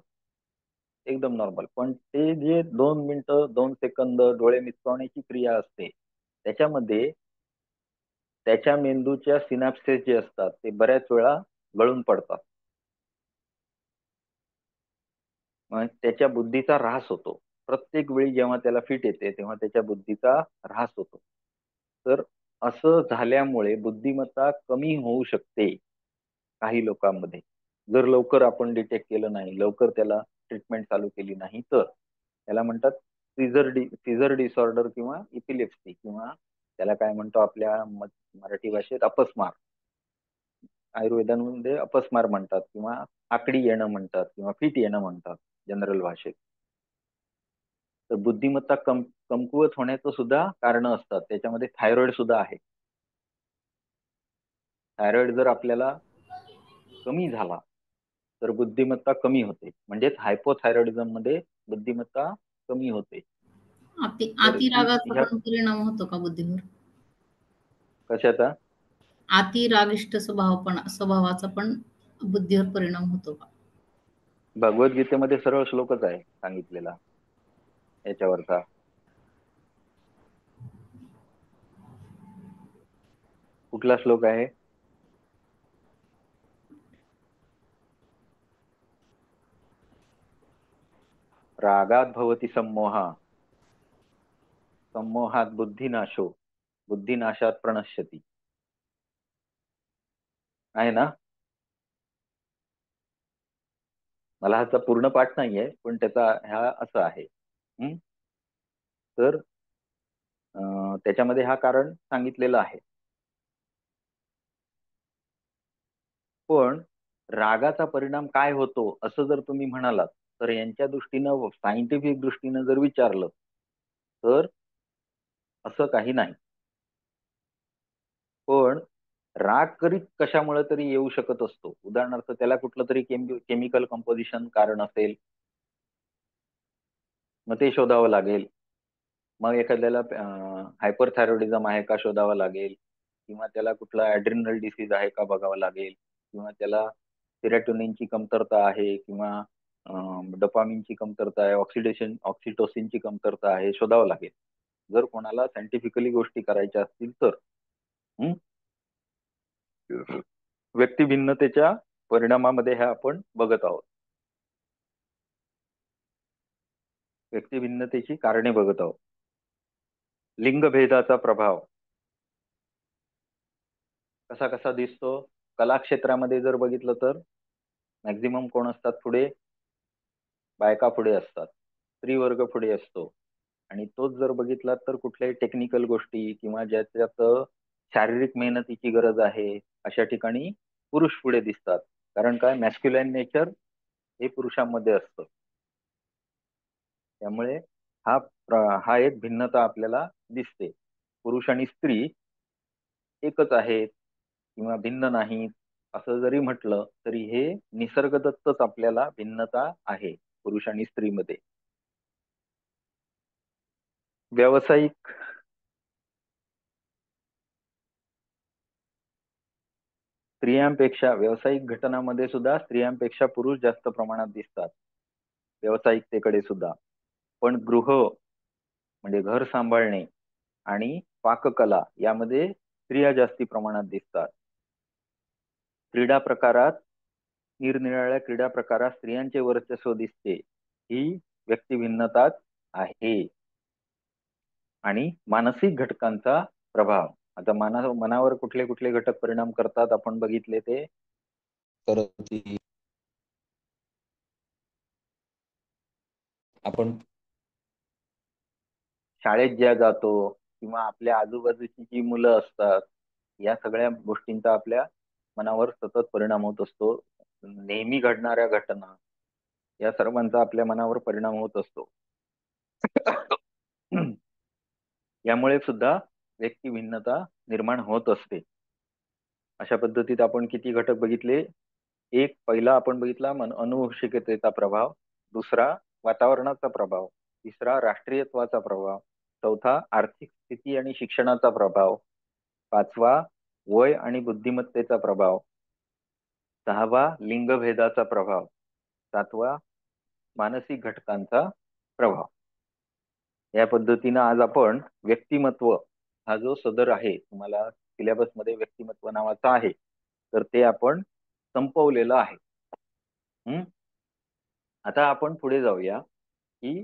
एकदम नॉर्मल. पण ते जे 2 मिनिटं 2 सेकंद डोळे मिचकावण्याची क्रिया असते, त्याच्यामध्ये त्याच्या मेंदूच्या सिनॅप्सेस जे असतात ते बऱ्याच वेळा गळून पडतात. मग त्याच्या बुद्धीचा ऱ्हास होतो. प्रत्येक वेळी जेव्हा त्याला फिट येते तेव्हा त्याच्या बुद्धीचा ऱ्हास होतो. तर असं झाल्यामुळे बुद्धिमत्ता कमी होऊ शकते काही लोकांमध्ये. जर लवकर आपण डिटेक्ट केलं नाही, लवकर त्याला ट्रीटमेंट चालू केली नाही तर. त्याला म्हणतात सीझर डिसऑर्डर किंवा इपिलेप्सी, किंवा त्याला काय म्हणतो आपल्या मराठी भाषेत अपस्मार. आयुर्वेदामध्ये अपस्मार म्हणतात, किंवा आकडी येणं म्हणतात, किंवा फिट येणं म्हणतात जनरल भाषेत. तर बुद्धिमत्ता कमकुवत होण्याचं सुद्धा कारण असतात. त्याच्यामध्ये थायरॉइड सुद्धा आहे. थायरॉइड जर आपल्याला कमी झाला तर बुद्धिमत्ता कमी होते. म्हणजेच हायपोथायरॉइडिझम मध्ये बुद्धिमत्ता कमी होते. तर अतिरागाचा ह्या पण परिणाम होतो का बुद्धीवर? कशाचा? अतिरागिष्ट स्वभावाचा पण बुद्धीवर परिणाम होतो का? भगवद्गीतेमध्ये सरळ श्लोकच आहे सांगितलेला याच्यावरचा. कुठला श्लोक आहे? रागात भवती सम्मोहा, सम्मोहात बुद्धिनाशो, बुद्धिनाशात प्रणश्यती. आहे ना? मला ह्याचा पूर्ण पाठ नाहीये, पण त्याचा ह्या असं आहे. तर त्याच्यामध्ये हा कारण सांगितलेलं आहे. पण रागाचा परिणाम काय होतो असं जर तुम्ही म्हणालात तर यांच्या दृष्टीनं, सायंटिफिक दृष्टीनं जर विचारलं तर असं काही नाही. पण राग कशामुळे तरी येऊ शकत असतो. उदाहरणार्थ त्याला कुठलं तरी केमिकल कंपोजिशन कारण असेल, मग ते शोधावं लागेल. मग एखाद्याला हायपरथायरॉइडिझम आहे का शोधावं लागेल, किंवा त्याला कुठला ऍड्रिनल डिसीज आहे का बघावं लागेल, किंवा त्याला सेरोटोनिनची कमतरता आहे, किंवा डोपामिनची कमतरता आहे, ऑक्सिटोसिनची कमतरता आहे, शोधावं लागेल जर कोणाला सायंटिफिकली गोष्टी करायच्या असतील तर. व्यक्तिभिन्नतेच्या परिणामामध्ये हे आपण बघत आहोत. व्यक्तिभिन्नतेची कारणे बघत आहोत. लिंगभेदाचा प्रभाव कसा कसा दिसतो? कला क्षेत्रामध्ये जर बघितलं तर मॅक्झिमम कोण असतात पुढे? बायका पुढे असतात, स्त्री वर्ग पुढे असतो. आणि तोच जर बघितला तर कुठल्याही टेक्निकल गोष्टी किंवा ज्याच्यात शारीरिक मेहनतीची गरज आहे अशा ठिकाणी पुरुष पुढे दिसतात. कारण काय? मॅस्क्युलाइन नेचर हे पुरुषांमध्ये असतं. त्यामुळे हा एक भिन्नता आपल्याला दिसते. पुरुष आणि स्त्री एकच आहेत किंवा भिन्न नाहीत असं जरी म्हटलं तरी हे निसर्गदत्तच आपल्याला भिन्नता आहे पुरुष आणि स्त्रीमध्ये. व्यावसायिक व्यावसायिक घटनामध्ये सुद्धा स्त्रियांपेक्षा पुरुष जास्त प्रमाणात दिसतात व्यावसायिकतेकडे सुद्धा. पण म्हणजे घर सांभाळणे आणि पाककला यामध्ये स्त्रिया जास्ती प्रमाणात दिसतात. निरनिराळ्या क्रीडा प्रकारात स्त्रियांचे वर्चस्व दिसते. ही व्यक्तिभिन्नताच आहे. आणि मानसिक घटकांचा प्रभाव. आता मनावर कुठले कुठले घटक परिणाम करतात आपण बघितले ते करती आपण शाळेत ज्या जातो किंवा आपल्या आजूबाजूची जी मुलं असतात, या सगळ्या गोष्टींचा आपल्या मनावर सतत परिणाम होत असतो. नेहमी घडणाऱ्या घटना या सर्वांचा आपल्या मनावर परिणाम होत असतो. यामुळे सुद्धा व्यक्ती भिन्नता निर्माण होत असते. अशा पद्धतीत आपण किती घटक बघितले? एक पहिला आपण बघितला अनुवंशिकतेचा प्रभाव, दुसरा वातावरणाचा प्रभाव, तिसरा राष्ट्रीयत्वाचा प्रभाव, चौथा आर्थिक स्थिती आणि शिक्षणाचा प्रभाव, पाचवा वय आणि बुद्धिमत्तेचा प्रभाव, सहावा लिंगभेदाचा प्रभाव, सातवा मानसिक घटकांचा प्रभाव. या पद्धतीनं आज आपण व्यक्तिमत्व हा जो सदर आहे, तुम्हाला सिलेबस मध्ये व्यक्तिमत्व नावाचा आहे, तर ते आपण संपवलेलं आहे. आता आपण पुढे जाऊया की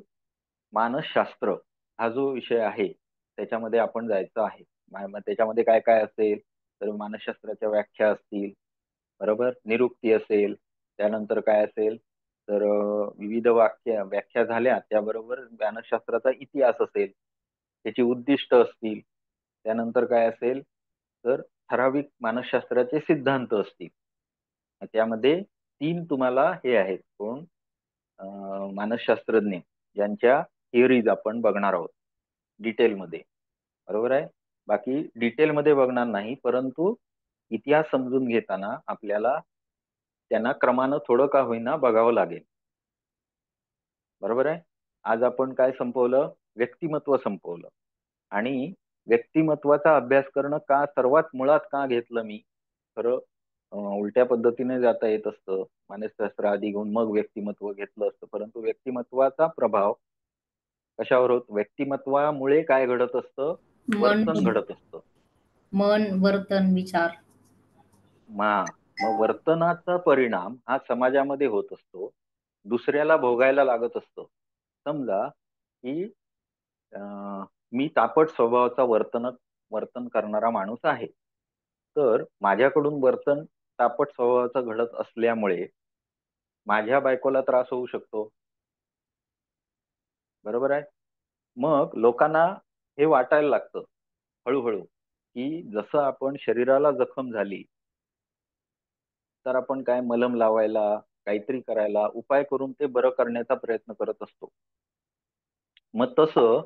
मानसशास्त्र हा जो विषय आहे त्याच्यामध्ये आपण जायचं आहे. त्याच्यामध्ये काय काय असेल तर मानसशास्त्राच्या व्याख्या असतील, बरोबर, निरुक्ती असेल, त्यानंतर काय असेल तर विविध व्याख्या झाल्या, त्याबरोबर मानसशास्त्राचा इतिहास असेल, त्याची उद्दिष्ट असतील, त्यानंतर काय असेल तर ठराविक मानसशास्त्राचे सिद्धांत असतील. त्यामध्ये 3 तुम्हाला हे आहेत, कोण मानसशास्त्रज्ञ ज्यांच्या थिअरीज आपण बघणार आहोत डिटेलमध्ये, बरोबर आहे. बाकी डिटेलमध्ये बघणार नाही, परंतु इतिहास समजून घेताना आपल्याला त्यांना क्रमानं थोडं का होईना बघावं लागेल, बरोबर आहे. आज आपण काय संपवलं? व्यक्तिमत्व संपवलं. आणि व्यक्तिमत्वाचा अभ्यास करणं का सर्वात मुळात का घेतलं मी? खरं उलट्या पद्धतीने जाता येत असतं, मानसशास्त्र आधी घेऊन मग व्यक्तिमत्व घेतलं असतं, परंतु व्यक्तिमत्वाचा प्रभाव कशावर होत? व्यक्तिमत्वामुळे काय घडत असतं? मन वर्तन घडत असतं. मन, वर्तन, विचार. मग वर्तनाचा परिणाम हा समाजामध्ये होत असतो, दुसऱ्याला भोगायला लागत असतो. समजा की मी तापट स्वभावाचा वर्तन करणारा माणूस आहे, तर माझ्याकडून वर्तन तापट स्वभावाचं घडत असल्यामुळे माझ्या बायकोला त्रास होऊ शकतो, बरोबर आहे. मग लोकांना हे वाटायला लागतं हळूहळू की जसं आपण शरीराला जखम झाली तर आपण काय मलम लावायला, काहीतरी करायला, उपाय करून ते बरं करण्याचा प्रयत्न करत असतो. मग तसं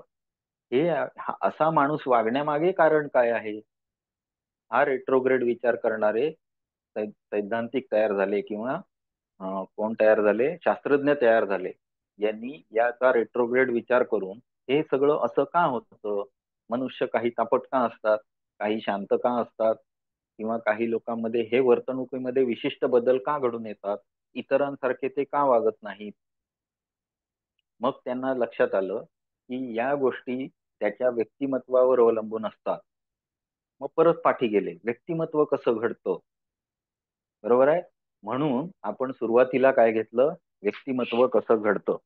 हे असा माणूस वागण्यामागे कारण काय आहे? हा रेट्रोग्रेड विचार करणारे सैद्धांतिक तयार झाले किंवा कोण तयार झाले? शास्त्रज्ञ तयार झाले, यांनी याचा रेट्रोग्रेड विचार करून हे सगळं असं का होतं? मनुष्य काही तापट का असतात, काही शांत का असतात, किंवा काही लोकांमध्ये हे वर्तणुकीमध्ये विशिष्ट बदल का घडून येतात, इतरांसारखे ते का वागत नाहीत? मग त्यांना लक्षात आलं की या गोष्टी त्याच्या व्यक्तिमत्वावर अवलंबून असतात. मग परत पाठी गेले, व्यक्तिमत्व कसं घडतं, बरोबर आहे. म्हणून आपण सुरुवातीला काय घेतलं? व्यक्तिमत्व कसं घडतं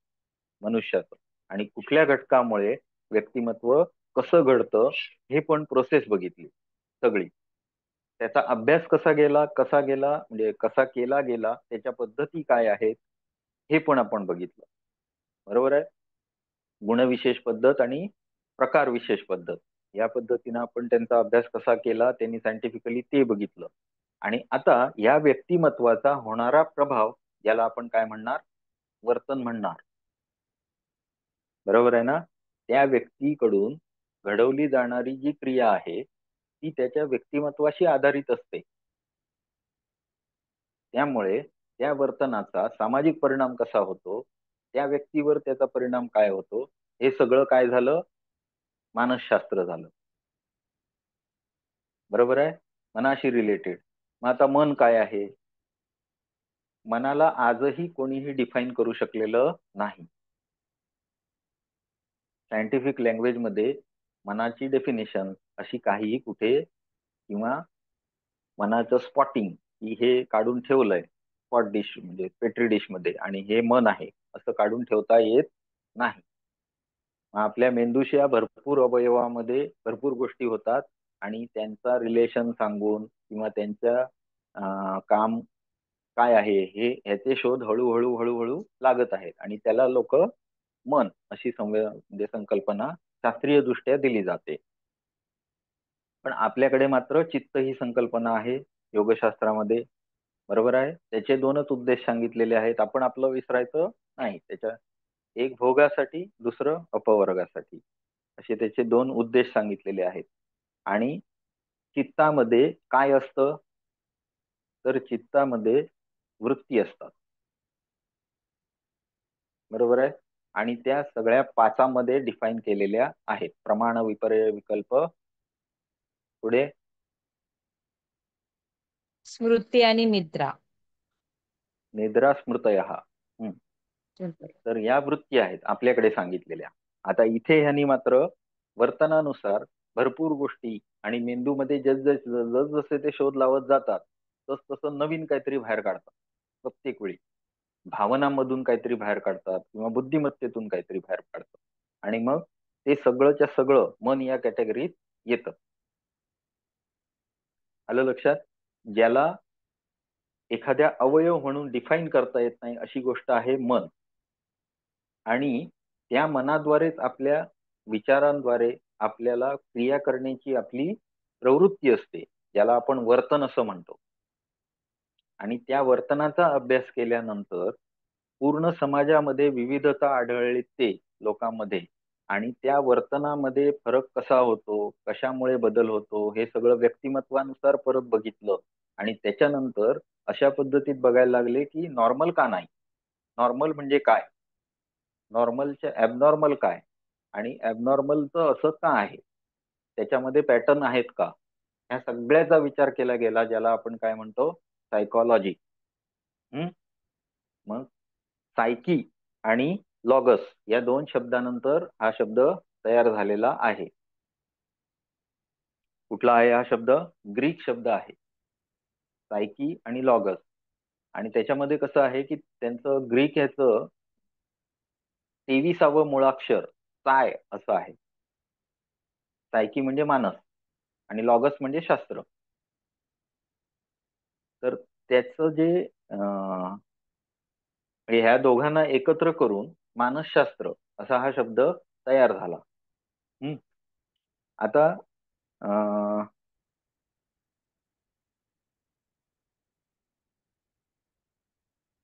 मनुष्याचं, आणि कुठल्या घटकामुळे व्यक्तिमत्व कसं घडतं हे पण प्रोसेस बघितली सगळी. त्याचा अभ्यास कसा गेला म्हणजे कसा केला गेला, त्याच्या पद्धती काय आहेत हे पण आपण बघितलं, बरोबर आहे. गुणविशेष पद्धत आणि प्रकार विशेष पद्धत या पद्धतीने आपण त्यांचा अभ्यास कसा केला, त्यांनी सायंटिफिकली ते बघितलं. आणि आता या व्यक्तिमत्वाचा होणारा प्रभाव, ज्याला आपण काय म्हणणार? वर्तन म्हणणार, बरोबर आहे ना. त्या व्यक्तीकडून घडवली जाणारी जी क्रिया आहे ती त्याच्या व्यक्तिमत्वाशी आधारित असते. त्यामुळे त्या वर्तनाचा सामाजिक परिणाम कसा होतो, त्या व्यक्तीवर त्याचा परिणाम काय होतो, हे सगळं काय झालं? मानसशास्त्र झालं, बरोबर आहे. मनाशी रिलेटेड. मग आता मन काय आहे? मनाला आजही कोणीही डिफाईन करू शकलेलं नाही. सायंटिफिक लँग्वेज मध्ये मनाची डेफिनेशन अशी काहीही कुठे, किंवा मनाचं स्पॉटिंग की हे काढून ठेवलंय स्पॉट डिश म्हणजे पेट्री डिश मध्ये आणि हे मन आहे असं काढून ठेवता येत नाही. आपल्या मेंदूच्या भरपूर अवयवामध्ये भरपूर गोष्टी होतात आणि त्यांचा रिलेशन सांगून किंवा त्यांच्या काम काय आहे हे ह्याचे शोध हळूहळू हळूहळू लागत आहेत आणि त्याला लोक मन अशी म्हणजे संकल्पना शास्त्रीय दृष्ट्या दिली जाते. पण आपल्याकडे मात्र चित्त ही संकल्पना आहे योगशास्त्रामध्ये. बरोबर आहे. त्याचे दोनच उद्देश सांगितलेले आहेत. आपण आपलं विसरायचं नाही. त्याच्या एक भोगासाठी, दुसरं अपवर्गासाठी, असे त्याचे दोन उद्देश सांगितलेले आहेत. आणि चित्तामध्ये काय असतं, तर चित्तामध्ये वृत्ती असतात. बरोबर आहे. आणि त्या सगळ्या पाचामध्ये डिफाईन केलेल्या आहेत. प्रमाण, विपर्य, विकल्प, पुढे स्मृती आणि निद्रा. निद्रा, स्मृतय. तर या वृत्ती आहेत आपल्याकडे सांगितलेल्या. आता इथे ह्यांनी मात्र वर्तनानुसार भरपूर गोष्टी आणि मेंदूमध्ये जसजसे ते शोध लावत जातात तस तसं नवीन काहीतरी बाहेर काढतात. प्रत्येक वेळी भावनांमधून काहीतरी बाहेर काढतात किंवा बुद्धिमत्तेतून काहीतरी बाहेर काढतात आणि मग ते सगळंच्या सगळं मन या कॅटेगरीत येतं. आलं लक्षात? ज्याला एखाद्या अवयव म्हणून डिफाईन करता येत नाही अशी गोष्ट आहे मन. आणि त्या मनाद्वारेच आपल्या विचारांद्वारे आपल्याला क्रिया करण्याची आपली प्रवृत्ती असते, ज्याला आपण वर्तन असं म्हणतो. आणि त्या वर्तनाचा अभ्यास केल्यानंतर पूर्ण समाजामध्ये विविधता आढळते लोकांमध्ये आणि त्या वर्तनामध्ये फरक कसा होतो, कशामुळे बदल होतो, हे सगळं व्यक्तिमत्वानुसार परत बघितलं आणि त्याच्यानंतर अशा पद्धतीत बघायला लागले की नॉर्मल का नाही, नॉर्मल म्हणजे काय, नॉर्मलच्या ऍबनॉर्मल काय आणि ऍबनॉर्मलचं असं का आहे, त्याच्यामध्ये पॅटर्न आहेत का, ह्या सगळ्याचा विचार केला गेला, ज्याला आपण काय म्हणतो सायकॉलॉजी. मग सायकी आणि लॉगस या दोन शब्दानंतर हा शब्द तयार झालेला आहे. कुठला आहे हा शब्द? ग्रीक शब्द आहे, सायकी आणि लॉगस. आणि त्याच्यामध्ये कसं आहे की त्यांचं ग्रीक ह्याचं 23वा मुळाक्षर साय असं आहे. सायकी म्हणजे मानस आणि लॉगस म्हणजे शास्त्र. तर त्याचं जे ह्या दोघांना एकत्र करून मानसशास्त्र असा हा शब्द तयार झाला. आता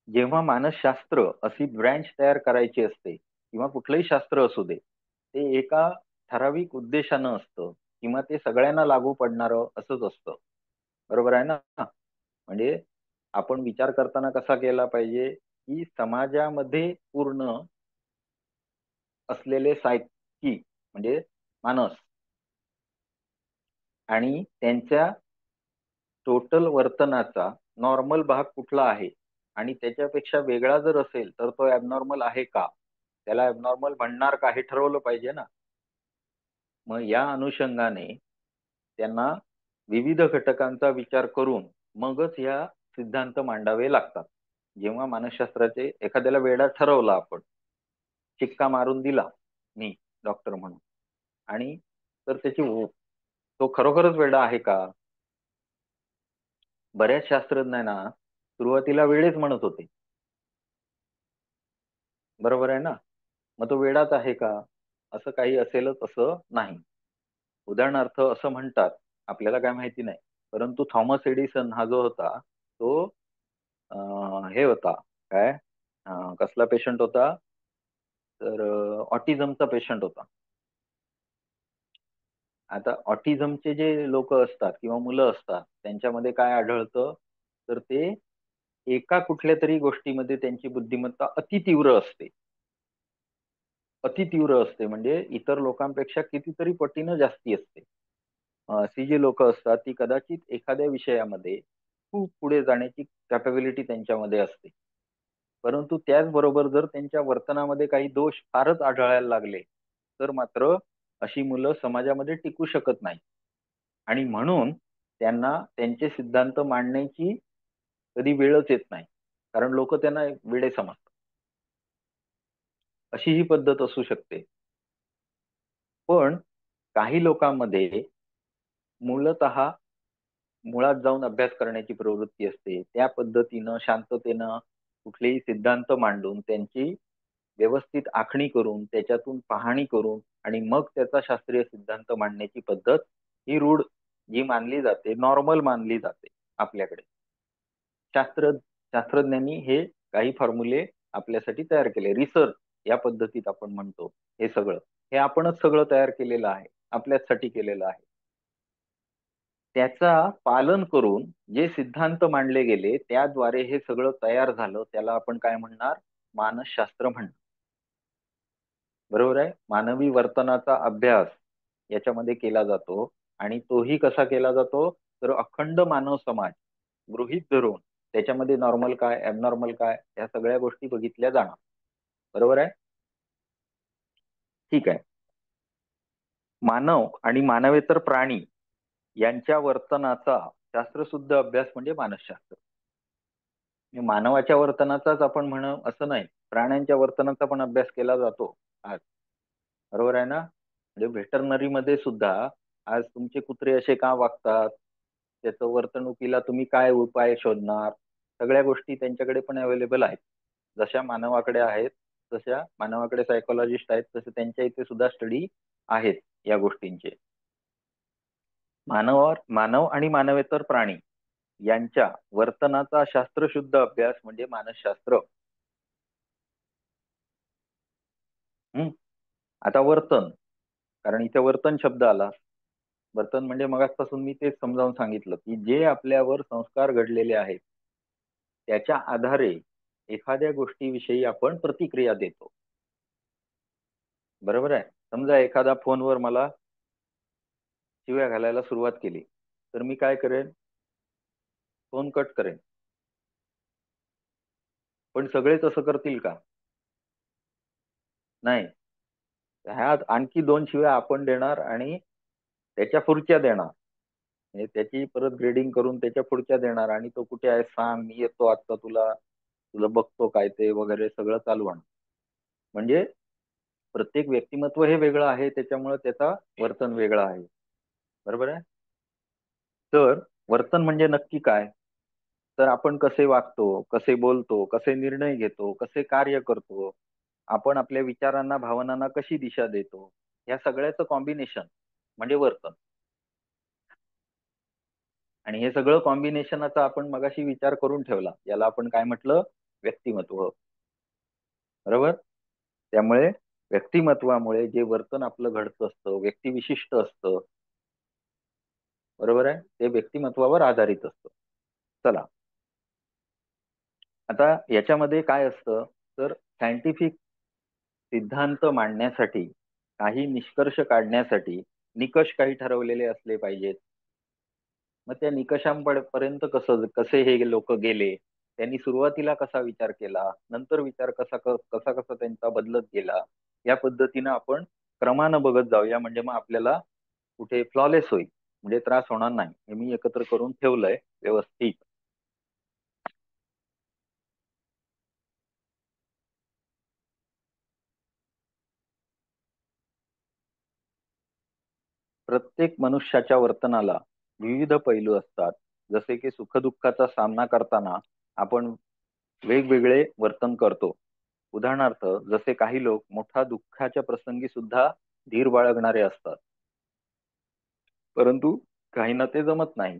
जेव्हा मानसशास्त्र अशी ब्रँच तयार करायची असते किंवा कुठलंही शास्त्र असू दे, ते एका ठराविक उद्देशानं असतं किंवा ते सगळ्यांना लागू पडणारं असंच असतं. बरोबर आहे ना? म्हणजे आपण विचार करताना कसा केला पाहिजे की समाजामध्ये पूर्ण असलेले सायकी म्हणजे मानस आणि त्यांच्या टोटल वर्तनाचा नॉर्मल भाग कुठला आहे आणि त्याच्यापेक्षा वेगळा जर असेल तर तो ऍबनॉर्मल आहे का, त्याला ऍबनॉर्मल म्हणणार का, हे ठरवलं पाहिजे ना. मग या अनुषंगाने त्यांना विविध घटकांचा विचार करून मगच या सिद्धांत मांडावे लागतात. जेव्हा मानसशास्त्राचे एखाद्याला वेडा ठरवला, आपण शिक्का मारून दिला मी डॉक्टर म्हणून, आणि तर तो खरोखरच वेडा आहे का? बऱ्याच शास्त्रज्ञांना सुरुवातीला वेडेच म्हणत होते. बरोबर आहे ना? मग तो वेडाच आहे का? असं काही असेलच असं नाही. उदाहरणार्थ असं म्हणतात, आपल्याला काय माहिती नाही, परंतु थॉमस एडिसन हा जो होता तो हे होता काय, कसला पेशंट होता, तर ऑटिझमचा पेशंट होता. आता ऑटिझमचे जे लोक असतात किंवा मुलं असतात त्यांच्यामध्ये काय आढळतं, तर ते एका कुठल्या तरी गोष्टीमध्ये त्यांची बुद्धिमत्ता अतितीव्र असते. अतितीव्र असते म्हणजे इतर लोकांपेक्षा कितीतरी पटीनं जास्ती असते. अशी जी लोक असतात ती कदाचित एखाद्या विषयामध्ये खूप पुढे जाण्याची कॅपेबिलिटी त्यांच्यामध्ये असते. परंतु त्याचबरोबर जर त्यांच्या वर्तनामध्ये काही दोष फारच आढळायला लागले तर मात्र अशी मुलं समाजामध्ये टिकू शकत नाही आणि म्हणून त्यांना त्यांचे सिद्धांत मांडण्याची कधी वेळच येत नाही, कारण लोक त्यांना वेडे समजतात. अशी ही पद्धत असू शकते. पण काही लोकांमध्ये मूलतः मुळात जाऊन अभ्यास करण्याची प्रवृत्ती असते. त्या पद्धतीनं शांततेनं कुठलेही सिद्धांत मांडून त्यांची व्यवस्थित आखणी करून त्याच्यातून पाहणी करून आणि मग त्याचा शास्त्रीय सिद्धांत मांडण्याची पद्धत ही रूढ जी मानली जाते, नॉर्मल मानली जाते आपल्याकडे. शास्त्रज्ञांनी हे काही फॉर्म्युले आपल्यासाठी तयार केले. रिसर्च या पद्धतीत आपण म्हणतो हे सगळं, हे आपणच सगळं तयार केलेलं आहे, आपल्यासाठी केलेलं आहे. त्याचा पालन करून जे सिद्धांत मांडले गेले त्याद्वारे हे सगळं तयार झालं, त्याला आपण काय म्हणणार? मानसशास्त्र म्हणणार. बरोबर आहे. मानवी वर्तनाचा अभ्यास याच्यामध्ये केला जातो आणि तोही कसा केला जातो? तर अखंड मानव समाज गृहीत धरून त्याच्यामध्ये नॉर्मल काय, ऍबनॉर्मल काय, या सगळ्या गोष्टी बघितल्या जाणार. बरोबर आहे. ठीक आहे. मानव आणि मानवेतर प्राणी यांच्या वर्तनाचा शास्त्रशुद्ध अभ्यास म्हणजे मानसशास्त्र. मानवाच्या वर्तनाचाच आपण असं नाही, प्राण्यांच्या वर्तनाचा पण अभ्यास केला जातो आज. बरोबर आहे ना. म्हणजे व्हेटरनरी मध्ये सुद्धा आज तुमचे कुत्रे असे का वागतात, त्याचं वर्तणुकीला तुम्ही काय उपाय शोधणार, सगळ्या गोष्टी त्यांच्याकडे पण अवेलेबल आहेत. जशा मानवाकडे आहेत तशा मानवाकडे सायकोलॉजिस्ट आहेत, तसे त्यांच्या इथे सुद्धा स्टडी आहेत या गोष्टींचे. मानव आणि मानवेतर प्राणी यांच्या वर्तनाचा शास्त्रशुद्ध अभ्यास म्हणजे मानसशास्त्र. आता वर्तन, कारण इथे वर्तन शब्द आला. वर्तन म्हणजे मगाचपासून मी तेच समजावून सांगितलं की जे आपल्यावर संस्कार घडलेले आहेत त्याच्या आधारे एखाद्या गोष्टीविषयी आपण प्रतिक्रिया देतो. बरोबर आहे. समजा एखादा फोनवर मला शिव्या घालायला सुरुवात केली तर मी काय करेन? फोन कट करेन. पण सगळेच असं करतील का? नाही. ह्यात आणखी 2 शिव्या आपण देणार आणि त्याच्या पुढच्या देणार, म्हणजे त्याची परत ग्रेडिंग करून त्याच्या पुढच्या देणार आणि तो कुठे आहे सांग, मी येतो आता, तुला तुला बघतो काय ते वगैरे सगळं चालू आहे. म्हणजे प्रत्येक व्यक्तिमत्व हे वेगळं आहे, त्याच्यामुळे त्याचा वर्तन वेगळं आहे. बरोबर आहे. तर वर्तन म्हणजे नक्की काय? तर आपण कसे वागतो, कसे बोलतो, कसे निर्णय घेतो, कसे कार्य करतो, आपण आपल्या विचारांना भावनांना कशी दिशा देतो, या सगळ्याचं कॉम्बिनेशन म्हणजे वर्तन. आणि हे सगळं कॉम्बिनेशनचा आपण मगाशी विचार करून ठेवला, याला आपण काय म्हटलं? व्यक्तिमत्व. बरोबर. त्यामुळे व्यक्तिमत्वामुळे जे वर्तन आपलं घडत असतं, व्यक्तिविशिष्ट असतं, बरोबर आहे, ते व्यक्तिमत्वावर आधारित असतं. चला, आता याच्यामध्ये काय असतं तर सायंटिफिक सिद्धांत मांडण्यासाठी, काही निष्कर्ष काढण्यासाठी निकष काही ठरवलेले असले पाहिजेत. मग त्या निकषांपर्यंत कसे हे लोक गेले, त्यांनी सुरुवातीला कसा विचार केला, नंतर विचार कसा कसा कसा त्यांचा बदलत गेला, या पद्धतीनं आपण क्रमानं बघत जाऊया. म्हणजे मग आपल्याला कुठे फ्लॉलेस होईल, म्हणजे त्रास होणार नाही. हे मी एकत्र करून ठेवलंय व्यवस्थित. प्रत्येक मनुष्याच्या वर्तनाला विविध पैलू असतात. जसे की सुखदुःखाचा सामना करताना आपण वेगवेगळे वर्तन करतो. उदाहरणार्थ, जसे काही लोक मोठ्या दुःखाच्या प्रसंगी सुद्धा धीर बाळगणारे असतात, परंतु काहींना ते जमत नाही.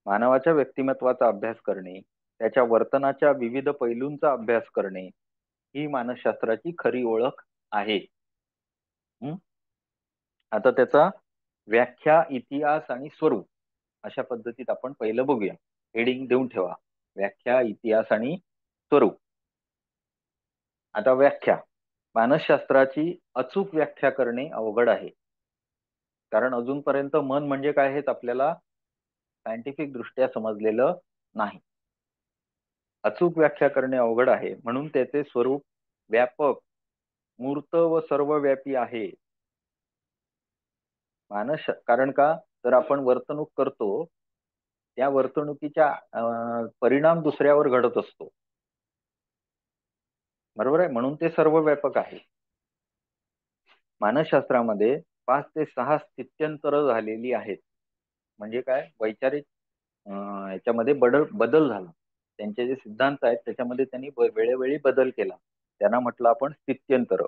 मानवाच्या व्यक्तिमत्वाचा अभ्यास करणे, त्याच्या वर्तनाच्या विविध पैलूंचा अभ्यास करणे, ही मानसशास्त्राची खरी ओळख आहे. आता त्याचा व्याख्या, इतिहास आणि स्वरूप अशा पद्धतीत आपण पहिलं बघूया. हेडिंग देऊन ठेवा, व्याख्या, इतिहास आणि स्वरूप. आता व्याख्या. मानसशास्त्राची अचूक व्याख्या करणे अवघड आहे, कारण अजूनपर्यंत मन म्हणजे काय हेच आपल्याला सायंटिफिक दृष्ट्या समजलेलं नाही. अचूक व्याख्या करणे अवघड आहे, म्हणून त्याचे स्वरूप व्यापक, मूर्त व सर्वव्यापी आहे. कारण का? तर आपण वर्तणूक करतो, त्या वर्तणुकीचा परिणाम दुसऱ्यावर घडत असतो. बरोबर आहे. म्हणून ते सर्वव्यापक आहे. मानसशास्त्रामध्ये 5 ते 6 स्थित्यंतर झालेली आहेत. म्हणजे काय, वैचारिक याच्यामध्ये बदल झाला. त्यांचे जे सिद्धांत आहेत त्याच्यामध्ये त्यांनी वेळोवेळी बदल केला. त्यांना म्हटलं आपण स्थित्यंतर.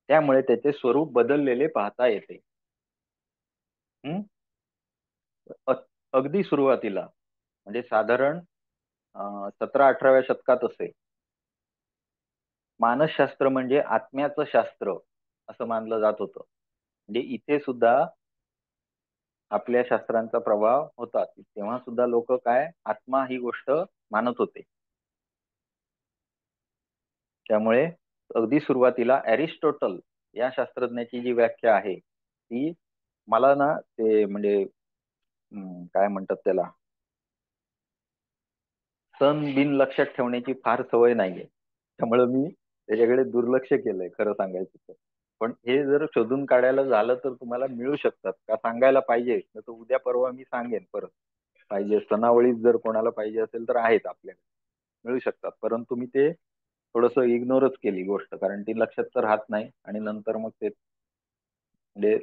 त्यामुळे त्याचे स्वरूप बदललेले पाहता येते. अगदी सुरुवातीला म्हणजे साधारण 17-18व्या शतकात असे मानसशास्त्र म्हणजे आत्म्याचं शास्त्र असं मानलं जात होतं. म्हणजे इथे सुद्धा आपल्या शास्त्रांचा प्रभाव होता. तेव्हा सुद्धा लोक काय आत्मा ही गोष्ट मानत होते. त्यामुळे अगदी सुरुवातीला एरिस्टॉटल या शास्त्रज्ञाची जी व्याख्या आहे ती मला ना ते म्हणजे काय म्हणतात त्याला सण बिन लक्षात ठेवण्याची फार सवय नाहीये. त्यामुळे मी त्याच्याकडे दुर्लक्ष केलंय खरं सांगायचं तर. पण हे जर शोधून काढायला झालं तर तुम्हाला मिळू शकतात का, सांगायला पाहिजे तर उद्या परवा मी सांगेन परत. पाहिजे सणावळीत जर कोणाला पाहिजे असेल तर आहेत आपल्याकडे, मिळू शकतात. परंतु मी ते थोडस इग्नोरच केली गोष्ट, कारण ती लक्षात तर राहत नाही आणि नंतर मग ते म्हणजे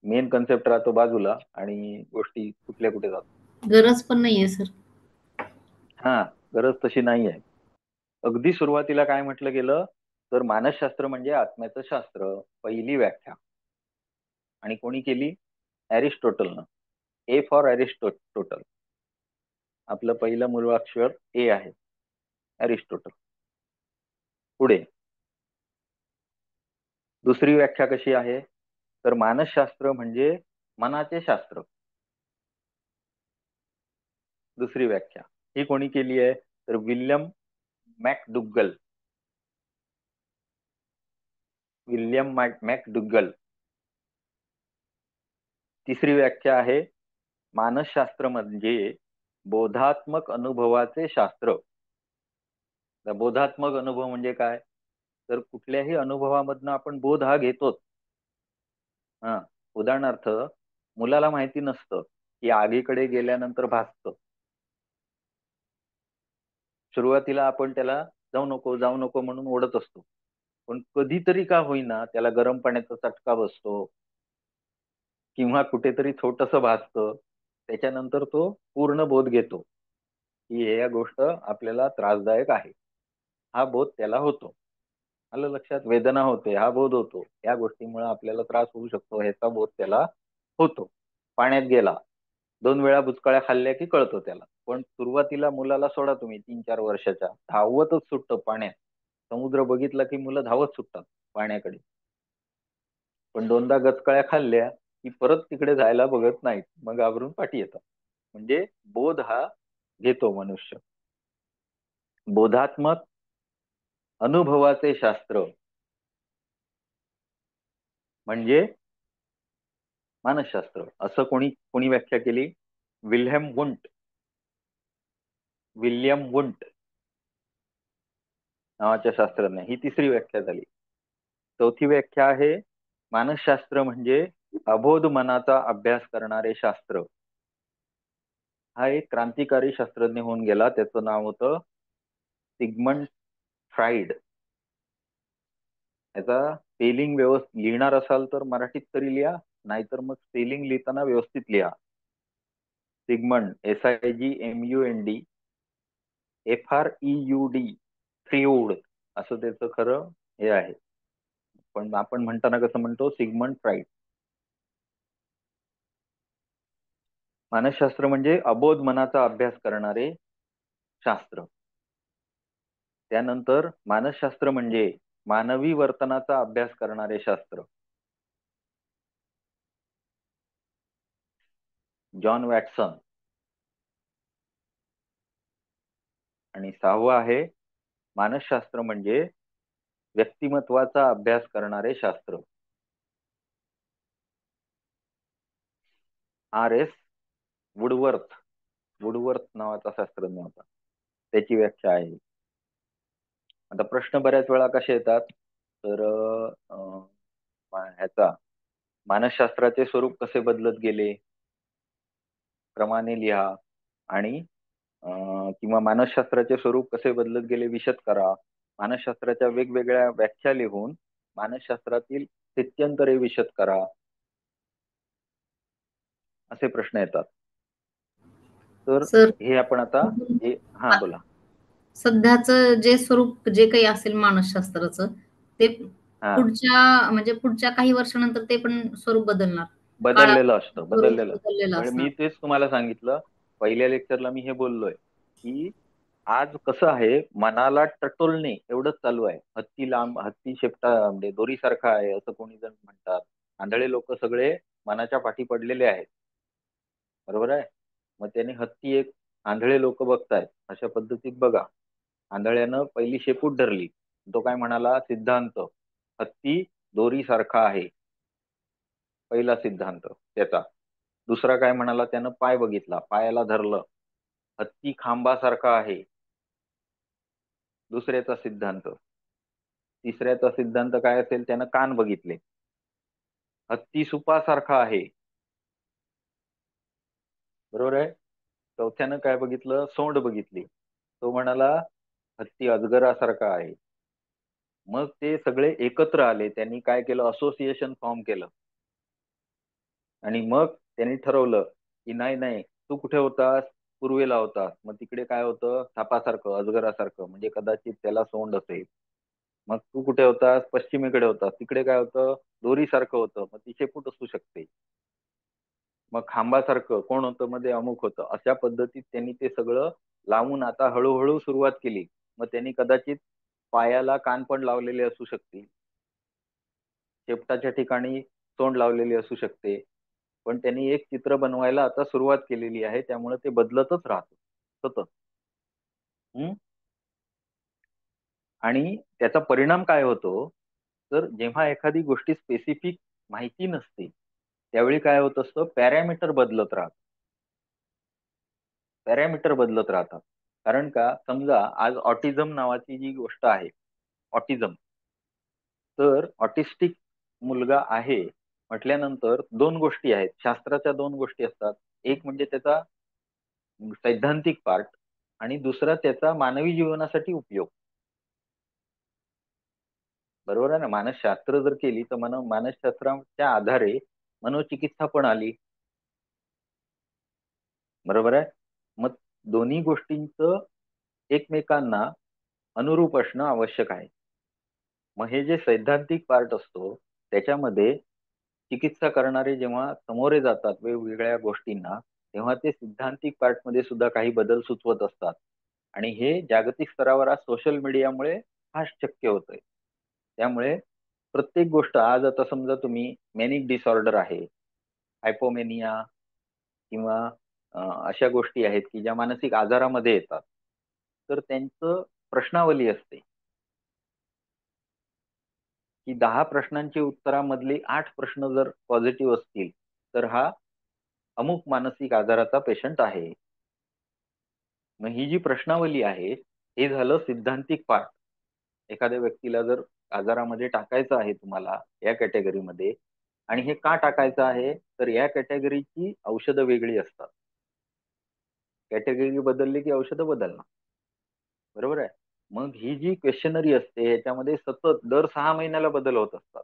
मेन कन्सेप्ट राहतो बाजूला आणि गोष्टी कुठल्या कुठे जातात. गरज पण नाहीये सर. हा, गरज तशी नाही आहे. अगदी सुरुवातीला काय म्हटलं गेलं तर मानसशास्त्र म्हणजे आत्म्याचं शास्त्र, पहिली व्याख्या. आणि कोणी केली? एरिस्टॉटलनं. A for Aristotle. आपलं पहिलं मूळाक्षर ए आहे, एरिस्टॉटल. पुढे दुसरी व्याख्या कशी आहे तर मानसशास्त्र म्हणजे मनाचे शास्त्र. दुसरी व्याख्या ही कोणी केली आहे तर विल्यम मॅकडुगल. तिसरी व्याख्या आहे मानसशास्त्र म्हणजे बोधात्मक अनुभवाचे शास्त्र. बोधात्मक अनुभव म्हणजे काय तर कुठल्याही अनुभवामधनं आपण बोध हा घेतोच. उदाहरणार्थ मुलाला माहिती नसतं की आगीकडे गेल्यानंतर भासतं. सुरुवातीला आपण त्याला जाऊ नको जाऊ नको म्हणून ओढत असतो, पण कधीतरी का होईना त्याला गरम पाण्याचा चटका बसतो किंवा कुठेतरी छोटस भासतं. त्याच्यानंतर तो पूर्ण बोध घेतो की हे या गोष्ट आपल्याला त्रासदायक आहे. हा बोध त्याला होतो. आलं लक्षात? वेदना होते, हा बोध होतो. या गोष्टीमुळे आपल्याला त्रास होऊ शकतो ह्याचा बोध त्याला होतो. पाण्यात गेला, 2 वेळा बुचकळ्या खाल्ल्या की कळतो त्याला. पण सुरुवातीला मुलाला सोडा तुम्ही 3-4 वर्षाच्या, धावतच सुटतं पाण्यात. समुद्र बघितला की मुलं धावत सुटतात पाण्याकडे. पण 2दा गचकळ्या खाल्ल्या की परत तिकडे जायला बघत नाहीत, मग घाबरून पाठी येतात. म्हणजे बोध हा घेतो मनुष्य. बोधात्मक अनुभवाचे शास्त्र म्हणजे मानसशास्त्र असं कोणी कोणी व्याख्या केली? विल्यम वुंट नावाच्या शास्त्रज्ञ. ही तिसरी व्याख्या झाली. चौथी व्याख्या आहे मानसशास्त्र म्हणजे अबोध मनाचा अभ्यास करणारे शास्त्र. हा एक क्रांतिकारी शास्त्रज्ञ होऊन गेला, त्याचं नाव होतं सिगमंड फ्राइड. याचा स्पेलिंग व्यवस्थित लिहिणार असाल तर मराठीत तरी लिहा, नाहीतर मग स्पेलिंग लिहिताना व्यवस्थित लिहा. सिगमंड, SIGMUND, FREUD, फ्रिऊड असं त्याचं खरं हे आहे. पण आपण म्हणताना कसं म्हणतो? Sigmund Freud. मानसशास्त्र म्हणजे अबोध मनाचा अभ्यास करणारे शास्त्र. त्यानंतर मानसशास्त्र म्हणजे मानवी वर्तनाचा अभ्यास करणारे शास्त्र. John Watson. आणि 6वं आहे मानसशास्त्र म्हणजे व्यक्तिमत्वाचा अभ्यास करणारे शास्त्र. RS वुडवर्थ नावाचा शास्त्रज्ञ होता, त्याची व्याख्या आहे. आता प्रश्न बऱ्याच वेळा कसे येतात तर ह्याचा मानसशास्त्राचे स्वरूप कसे बदलत गेले क्रमाने लिहा, आणि किंवा मानसशास्त्राचे स्वरूप कसे बदलत गेले विशद करा. मानसशास्त्राच्या वेगवेगळ्या व्याख्या लिहून मानसशास्त्रातील स्थित्यंतरे विशद करा. असे प्रश्न येतात. तर सर, हे आपण आता हा बोला. सध्याचं जे स्वरूप जे काही असेल मानसशास्त्राचं, ते हा पुढच्या काही वर्षानंतर ते पण स्वरूप बदलणार. बदललेलं काळाचं असतं, स्वरूप बदललेलं असतं. बदललेलं म्हणजे असणार. मी तेच तुम्हाला सांगितलं, पहिल्या लेक्चरला मी हे बोललोय की आज कसं आहे, मनाला टटोलणे एवढंच चालू आहे. हत्ती लांब, हत्ती शेपटा म्हणजे दोरीसारखा आहे असं कोणी जण म्हणतात. आंधळे लोक सगळे मनाच्या पाठी पडलेले आहेत, बरोबर आहे. मग त्याने हत्ती एक आंधळे लोक बघतायत अशा पद्धतीत बघा. आंधळ्यानं पहिली शेपूट धरली, तो काय म्हणाला, सिद्धांत हत्ती दोरीसारखा आहे, पहिला सिद्धांत त्याचा. दुसरा काय म्हणाला, त्यानं पाय बघितला, पायाला धरलं, हत्ती खांबासारखा आहे, दुसऱ्याचा सिद्धांत. तिसऱ्याचा सिद्धांत काय असेल, त्यानं कान बघितले, हत्ती सुपासारखा आहे, बरोबर आहे. चौथ्यानं काय बघितलं, सोंड बघितली, तो म्हणाला हत्ती अजगरासारखा आहे. मग ते सगळे एकत्र आले, त्यांनी काय केलं, असोसिएशन फॉर्म केलं आणि मग त्यांनी ठरवलं की नाही नाही, तू कुठे होतास, पूर्वेला होतास, मग तिकडे काय होतं, सापासारखं अजगरासारखं, म्हणजे कदाचित त्याला सोंड असेल. मग तू कुठे होतास, पश्चिमेकडे होतास, तिकडे काय होतं, दोरीसारखं होतं, मग ती शेपूट असू शकते. मग खांबासारखं कोण होतं, मध्ये अमुक होतं. अशा पद्धतीत त्यांनी ते सगळं लावून आता हळूहळू सुरुवात केली. मग त्यांनी कदाचित पायाला कान पण लावलेले असू शकतील, शेपटाच्या ठिकाणी तोंड लावलेली असू शकते. पण त्यांनी एक चित्र बनवायला आता सुरुवात केलेली आहे, त्यामुळे ते बदलतच राहतं सतत. आणि त्याचा परिणाम काय होतो, तर जेव्हा एखादी गोष्टी स्पेसिफिक माहिती नसते, त्यावेळी काय होत असतं, पॅरामीटर बदलत राहत, पॅरामीटर बदलत राहतात. कारण का, समजा आज ऑटिझम नावाची जी गोष्ट आहे, ऑटिझम, तर ऑटिस्टिक मुलगा आहे म्हटल्यानंतर दोन गोष्टी आहेत, शास्त्राच्या दोन गोष्टी असतात. एक म्हणजे त्याचा सैद्धांतिक पार्ट आणि दुसरा त्याचा मानवी जीवनासाठी उपयोग, बरोबर आहे ना. मानसशास्त्र जर केली तर मानसशास्त्राच्या आधारे मनोचिकित्सा पण आली, बरोबर आहे. मग दोन्ही गोष्टींचं एकमेकांना अनुरूप असणं आवश्यक आहे. मग हे जे सैद्धांतिक पार्ट असतो, त्याच्यामध्ये चिकित्सा करणारे जेव्हा समोरे जातात वेगवेगळ्या गोष्टींना, तेव्हा ते सिद्धांतिक पार्ट मध्ये सुद्धा काही बदल सुचवत असतात. आणि हे जागतिक स्तरावर आज सोशल मीडियामुळे हा शक्य होतंय. त्यामुळे प्रत्येक गोष्ट आज, आता समजा तुम्ही मॅनिक डिसऑर्डर आहे, हायपोमेनिया किंवा अशा गोष्टी आहेत की ज्या मानसिक आजारामध्ये येतात, तर त्यांचं प्रश्नावली असते की 10 प्रश्नांची उत्तरामधले 8 प्रश्न जर पॉझिटिव्ह असतील तर हा अमुक मानसिक आजाराचा पेशंट आहे. मग ही जी प्रश्नावली आहे, हे झालं सिद्धांतिक पार्ट. एखाद्या व्यक्तीला जर आजारामध्ये टाकायचं आहे तुम्हाला या कॅटेगरीमध्ये, आणि हे का टाकायचं आहे, तर या कॅटेगरीची औषधं वेगळी असतात, कॅटेगरी बदलली की औषधं बदलणार, बरोबर आहे. मग ही जी क्वेश्चनरी असते याच्यामध्ये सतत दर 6 महिन्याला बदल होत असतात,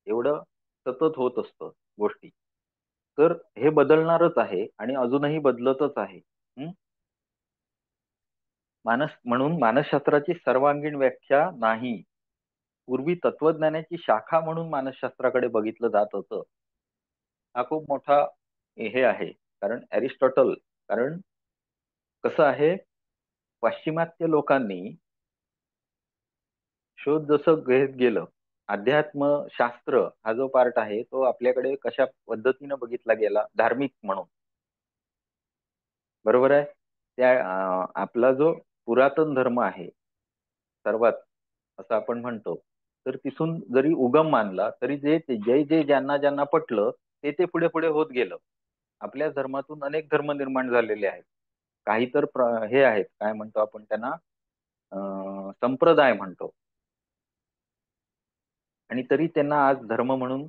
एवढं सतत होत असतं गोष्टी. तर हे बदलणारच आहे आणि अजूनही बदलतच आहे. म्हणून मानसशास्त्राची सर्वांगीण व्याख्या नाही. पूर्वी तत्वज्ञानाची शाखा म्हणून मानसशास्त्राकडे बघितलं जात होतं. हा खूप मोठा हे आहे, कारण अरिस्टॉटल, कारण कसं आहे, पाश्चिमात्य लोकांनी शोध जसं घेत गेलं, अध्यात्म शास्त्र हा जो पार्ट आहे तो आपल्याकडे कशा पद्धतीने बघितला गेला, धार्मिक म्हणून, बरोबर आहे. त्या आपला जो पुरातन धर्म आहे सर्वात, असं आपण म्हणतो, तर तिथून जरी उगम मानला तरी जे जे जे ज्यांना ज्यांना पटलं ते ते पुढे पुढे होत गेलं. आपल्या धर्मातून अनेक धर्म निर्माण झालेले आहेत. काही तर हे आहेत, काय म्हणतो आपण त्यांना, संप्रदाय म्हणतो, आणि तरी त्यांना आज धर्म म्हणून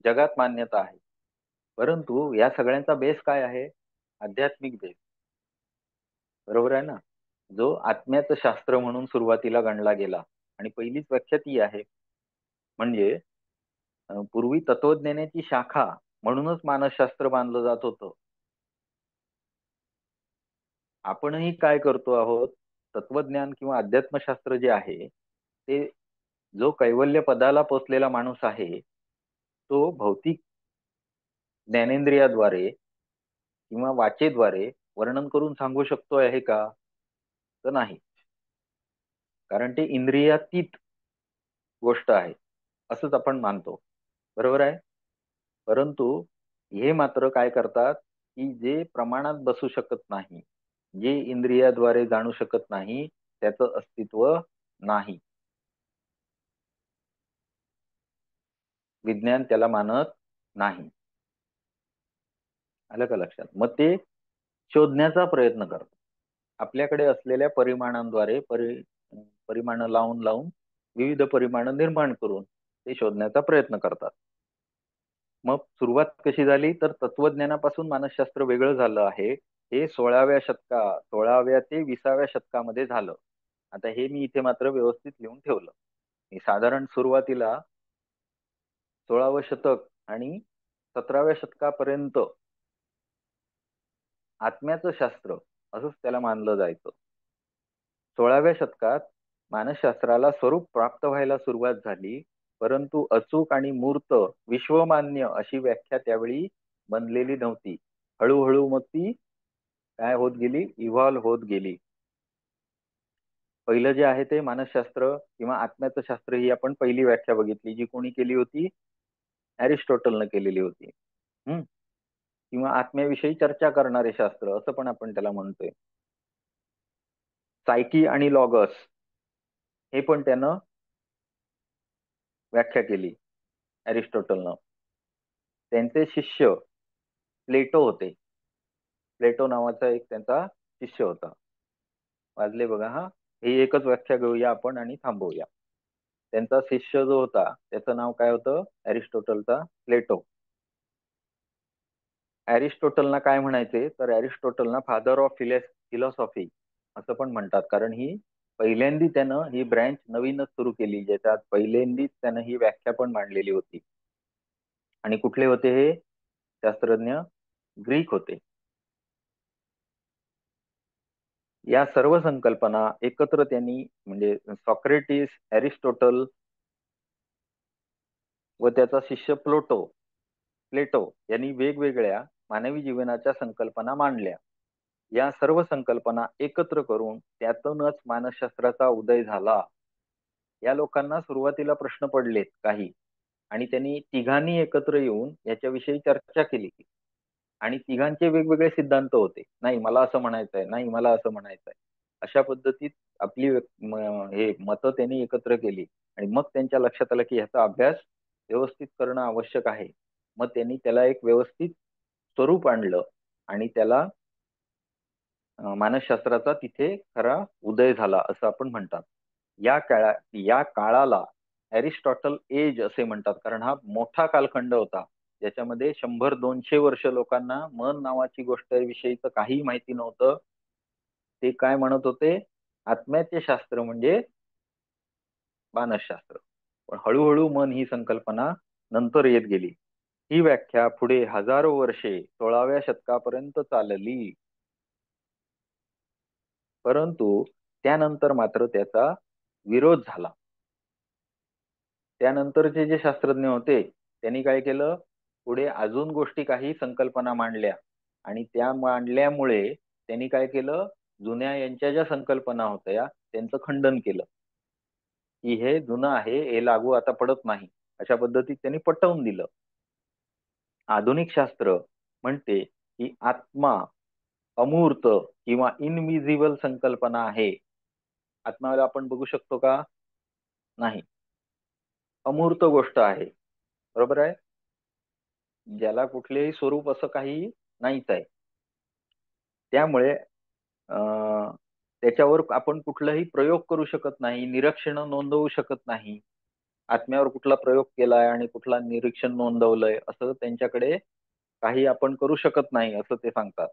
जगात मान्यता आहे. परंतु या सगळ्यांचा बेस काय आहे, आध्यात्मिक बेस, बरोबर आहे ना. जो आत्म्याचं शास्त्र म्हणून सुरुवातीला गणला गेला, आणि पहिलीच व्याख्या ती आहे. म्हणजे पूर्वी तत्वज्ञानाची शाखा म्हणूनच मानसशास्त्र मानलं जात होतं. आपणही काय करतो आहोत, तत्वज्ञान किंवा अध्यात्मशास्त्र जे आहे ते, जो कैवल्य पदाला पोचलेला माणूस आहे तो भौतिक ज्ञानेंद्रियाद्वारे किंवा वाचेद्वारे वर्णन करून सांगू शकतो आहे का? तर नाही. कारण ते इंद्रियातीत गोष्ट आहे असंच आपण मानतो, बरोबर आहे. परंतु हे मात्र काय करतात, की जे प्रमाणात बसू शकत नाही, जे इंद्रियाद्वारे जाणू शकत नाही, त्याचं अस्तित्व नाही, विज्ञान त्याला मानत नाही. आलं का लक्षात? मग ते शोधण्याचा प्रयत्न करतात. आपल्याकडे असलेल्या परिमाणांद्वारे परिमाण लावून लावून विविध परिमाण निर्माण करून ते शोधण्याचा प्रयत्न करतात. मग सुरुवात कशी झाली, तर तत्वज्ञानापासून मानसशास्त्र वेगळं झालं आहे. हे 16व्या ते 20व्या शतकामध्ये झालं. आता हे मी इथे मात्र व्यवस्थित लिहून ठेवलं. मी साधारण सुरुवातीला 16वं शतक आणि 17व्या शतकापर्यंत आत्म्याचं शास्त्र असंच त्याला मानलं जायचं. 16व्या शतकात मानसशास्त्राला स्वरूप प्राप्त व्हायला सुरुवात झाली, परंतु अचूक आणि मूर्त विश्वमान्य अशी व्याख्या त्यावेळी बनलेली नव्हती. हळूहळू मग ती काय होत गेली, इव्हॉल्व्ह होत गेली. पहिलं जे आहे ते मानसशास्त्र किंवा आत्म्याचं शास्त्र ही आपण पहिली व्याख्या बघितली, जी कोणी केली होती, अरिस्टॉटलनं केलेली होती. किंवा आत्म्याविषयी चर्चा करणारे शास्त्र असं पण आपण त्याला म्हणतोय. सायकी आणि लॉगस हे पण त्यानं व्याख्या केली अरिस्टॉटलनं. त्यांचे शिष्य प्लेटो होते. प्लेटो नावाचा एक त्यांचा शिष्य होता. वाजले बघा. हा, ही एकच व्याख्या घेऊया आपण आणि थांबवूया. त्यांचा शिष्य जो होता त्याचं नाव काय होतं, अरिस्टॉटलचा प्लेटो. अरिस्टॉटलना काय म्हणायचे, तर अरिस्टॉटलना फादर ऑफ फिलॉसॉफी असं पण म्हणतात. कारण ही पहिल्यांदी त्यानं ही ब्रँच नवीनच सुरू केली, ज्याच्यात पहिल्यांदीच त्यानं ही व्याख्या पण मांडलेली होती. आणि कुठले होते हे शास्त्रज्ञ? ग्रीक होते. या सर्व संकल्पना एकत्र त्यांनी, म्हणजे सॉक्रेटिस, अरिस्टॉटल व त्याचा शिष्य प्लेटो यांनी वेगवेगळ्या मानवी जीवनाच्या संकल्पना मांडल्या. या सर्व संकल्पना एकत्र करून त्यातूनच मानसशास्त्राचा उदय झाला. या लोकांना सुरुवातीला प्रश्न पडलेत काही, आणि त्यांनी तिघांनी एकत्र येऊन याच्याविषयी चर्चा केली. आणि तिघांचे वेगवेगळे सिद्धांत होते. नाही मला असं म्हणायचंय, नाही मला असं म्हणायचंय, अशा पद्धतीत आपली हे मतं त्यांनी एकत्र केली. आणि मग त्यांच्या लक्षात आलं की ह्याचा अभ्यास व्यवस्थित करणं आवश्यक आहे. मग त्यांनी त्याला एक व्यवस्थित स्वरूप आणलं आणि त्याला मानसशास्त्राचा तिथे खरा उदय झाला असं आपण म्हणतात. या काळाला अरिस्टॉटल एज असे म्हणतात, कारण हा मोठा कालखंड होता ज्याच्यामध्ये 100-200 वर्ष लोकांना मन नावाची गोष्ट विषयीच काही माहिती नव्हतं. ते काय म्हणत होते, आत्म्याचे शास्त्र म्हणजे मानसशास्त्र. पण हळूहळू मन ही संकल्पना नंतर येत गेली. ही व्याख्या पुढे हजारो वर्षे 16व्या शतकापर्यंत चालली. परंतु त्यानंतर मात्र त्याचा विरोध झाला. त्यानंतरचे जे शास्त्रज्ञ होते त्यांनी काय केलं, पुढे अजून गोष्टी काही संकल्पना मांडल्या. आणि त्या मांडल्यामुळे त्यांनी काय केलं, जुन्या यांच्या ज्या संकल्पना होत्या त्यांचं खंडन केलं, की हे जुनं आहे, हे लागू आता पडत नाही, अशा पद्धतीत त्यांनी पटवून दिलं. आधुनिक शास्त्र म्हणते की आत्मा अमूर्त किंवा इनविजिबल संकल्पना आहे. आत्म्याला आपण बघू शकतो का? नाही, अमूर्त गोष्ट आहे, बरोबर आहे, ज्याला कुठलेही स्वरूप असं काही नाहीच आहे. त्यामुळे त्याच्यावर आपण कुठलाही प्रयोग करू शकत नाही, निरीक्षण नोंदवू शकत नाही. आत्म्यावर कुठला प्रयोग केलाय आणि कुठला निरीक्षण नोंदवलंय असं त्यांच्याकडे काही आपण करू शकत नाही असं ते सांगतात.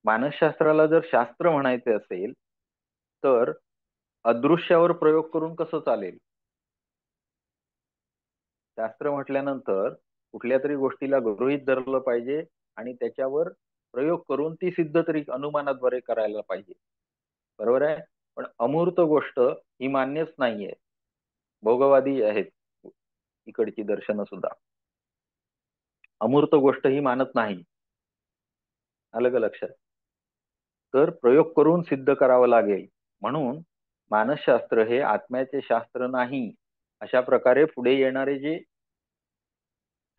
मानसशास्त्राला जर शास्त्र म्हणायचे असेल तर अदृश्यावर प्रयोग करून कसं चालेल? शास्त्र म्हटल्यानंतर कुठल्या तरी गोष्टीला गृहीत धरलं पाहिजे आणि त्याच्यावर प्रयोग करून ती सिद्ध तरी अनुमानाद्वारे करायला पाहिजे. बरोबर आहे. पण अमूर्त गोष्ट ही मान्यच नाहीये. भोगवादी आहेत इकडची दर्शनं सुद्धा. अमूर्त गोष्ट ही मानत नाही. आलं का लक्षात? तर प्रयोग करून सिद्ध करावं लागेल. म्हणून मानसशास्त्र हे आत्म्याचे शास्त्र नाही, अशा प्रकारे पुढे येणारे जे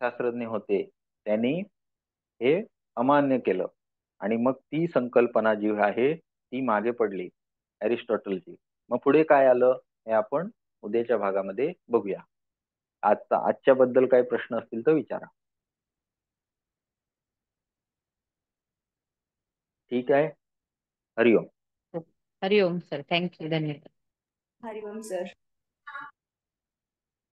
शास्त्रज्ञ होते त्यांनी हे अमान्य केलं आणि मग ती संकल्पना जी आहे ती मागे पडली अरिस्टॉटलची. मग पुढे काय आलं हे आपण उद्याच्या भागामध्ये बघूया. आजच्या बद्दल काही प्रश्न असतील तर विचारा. ठीक आहे. हरिओम. हरिओम सर, थँक्यू, धन्यवाद. हरिओम सर.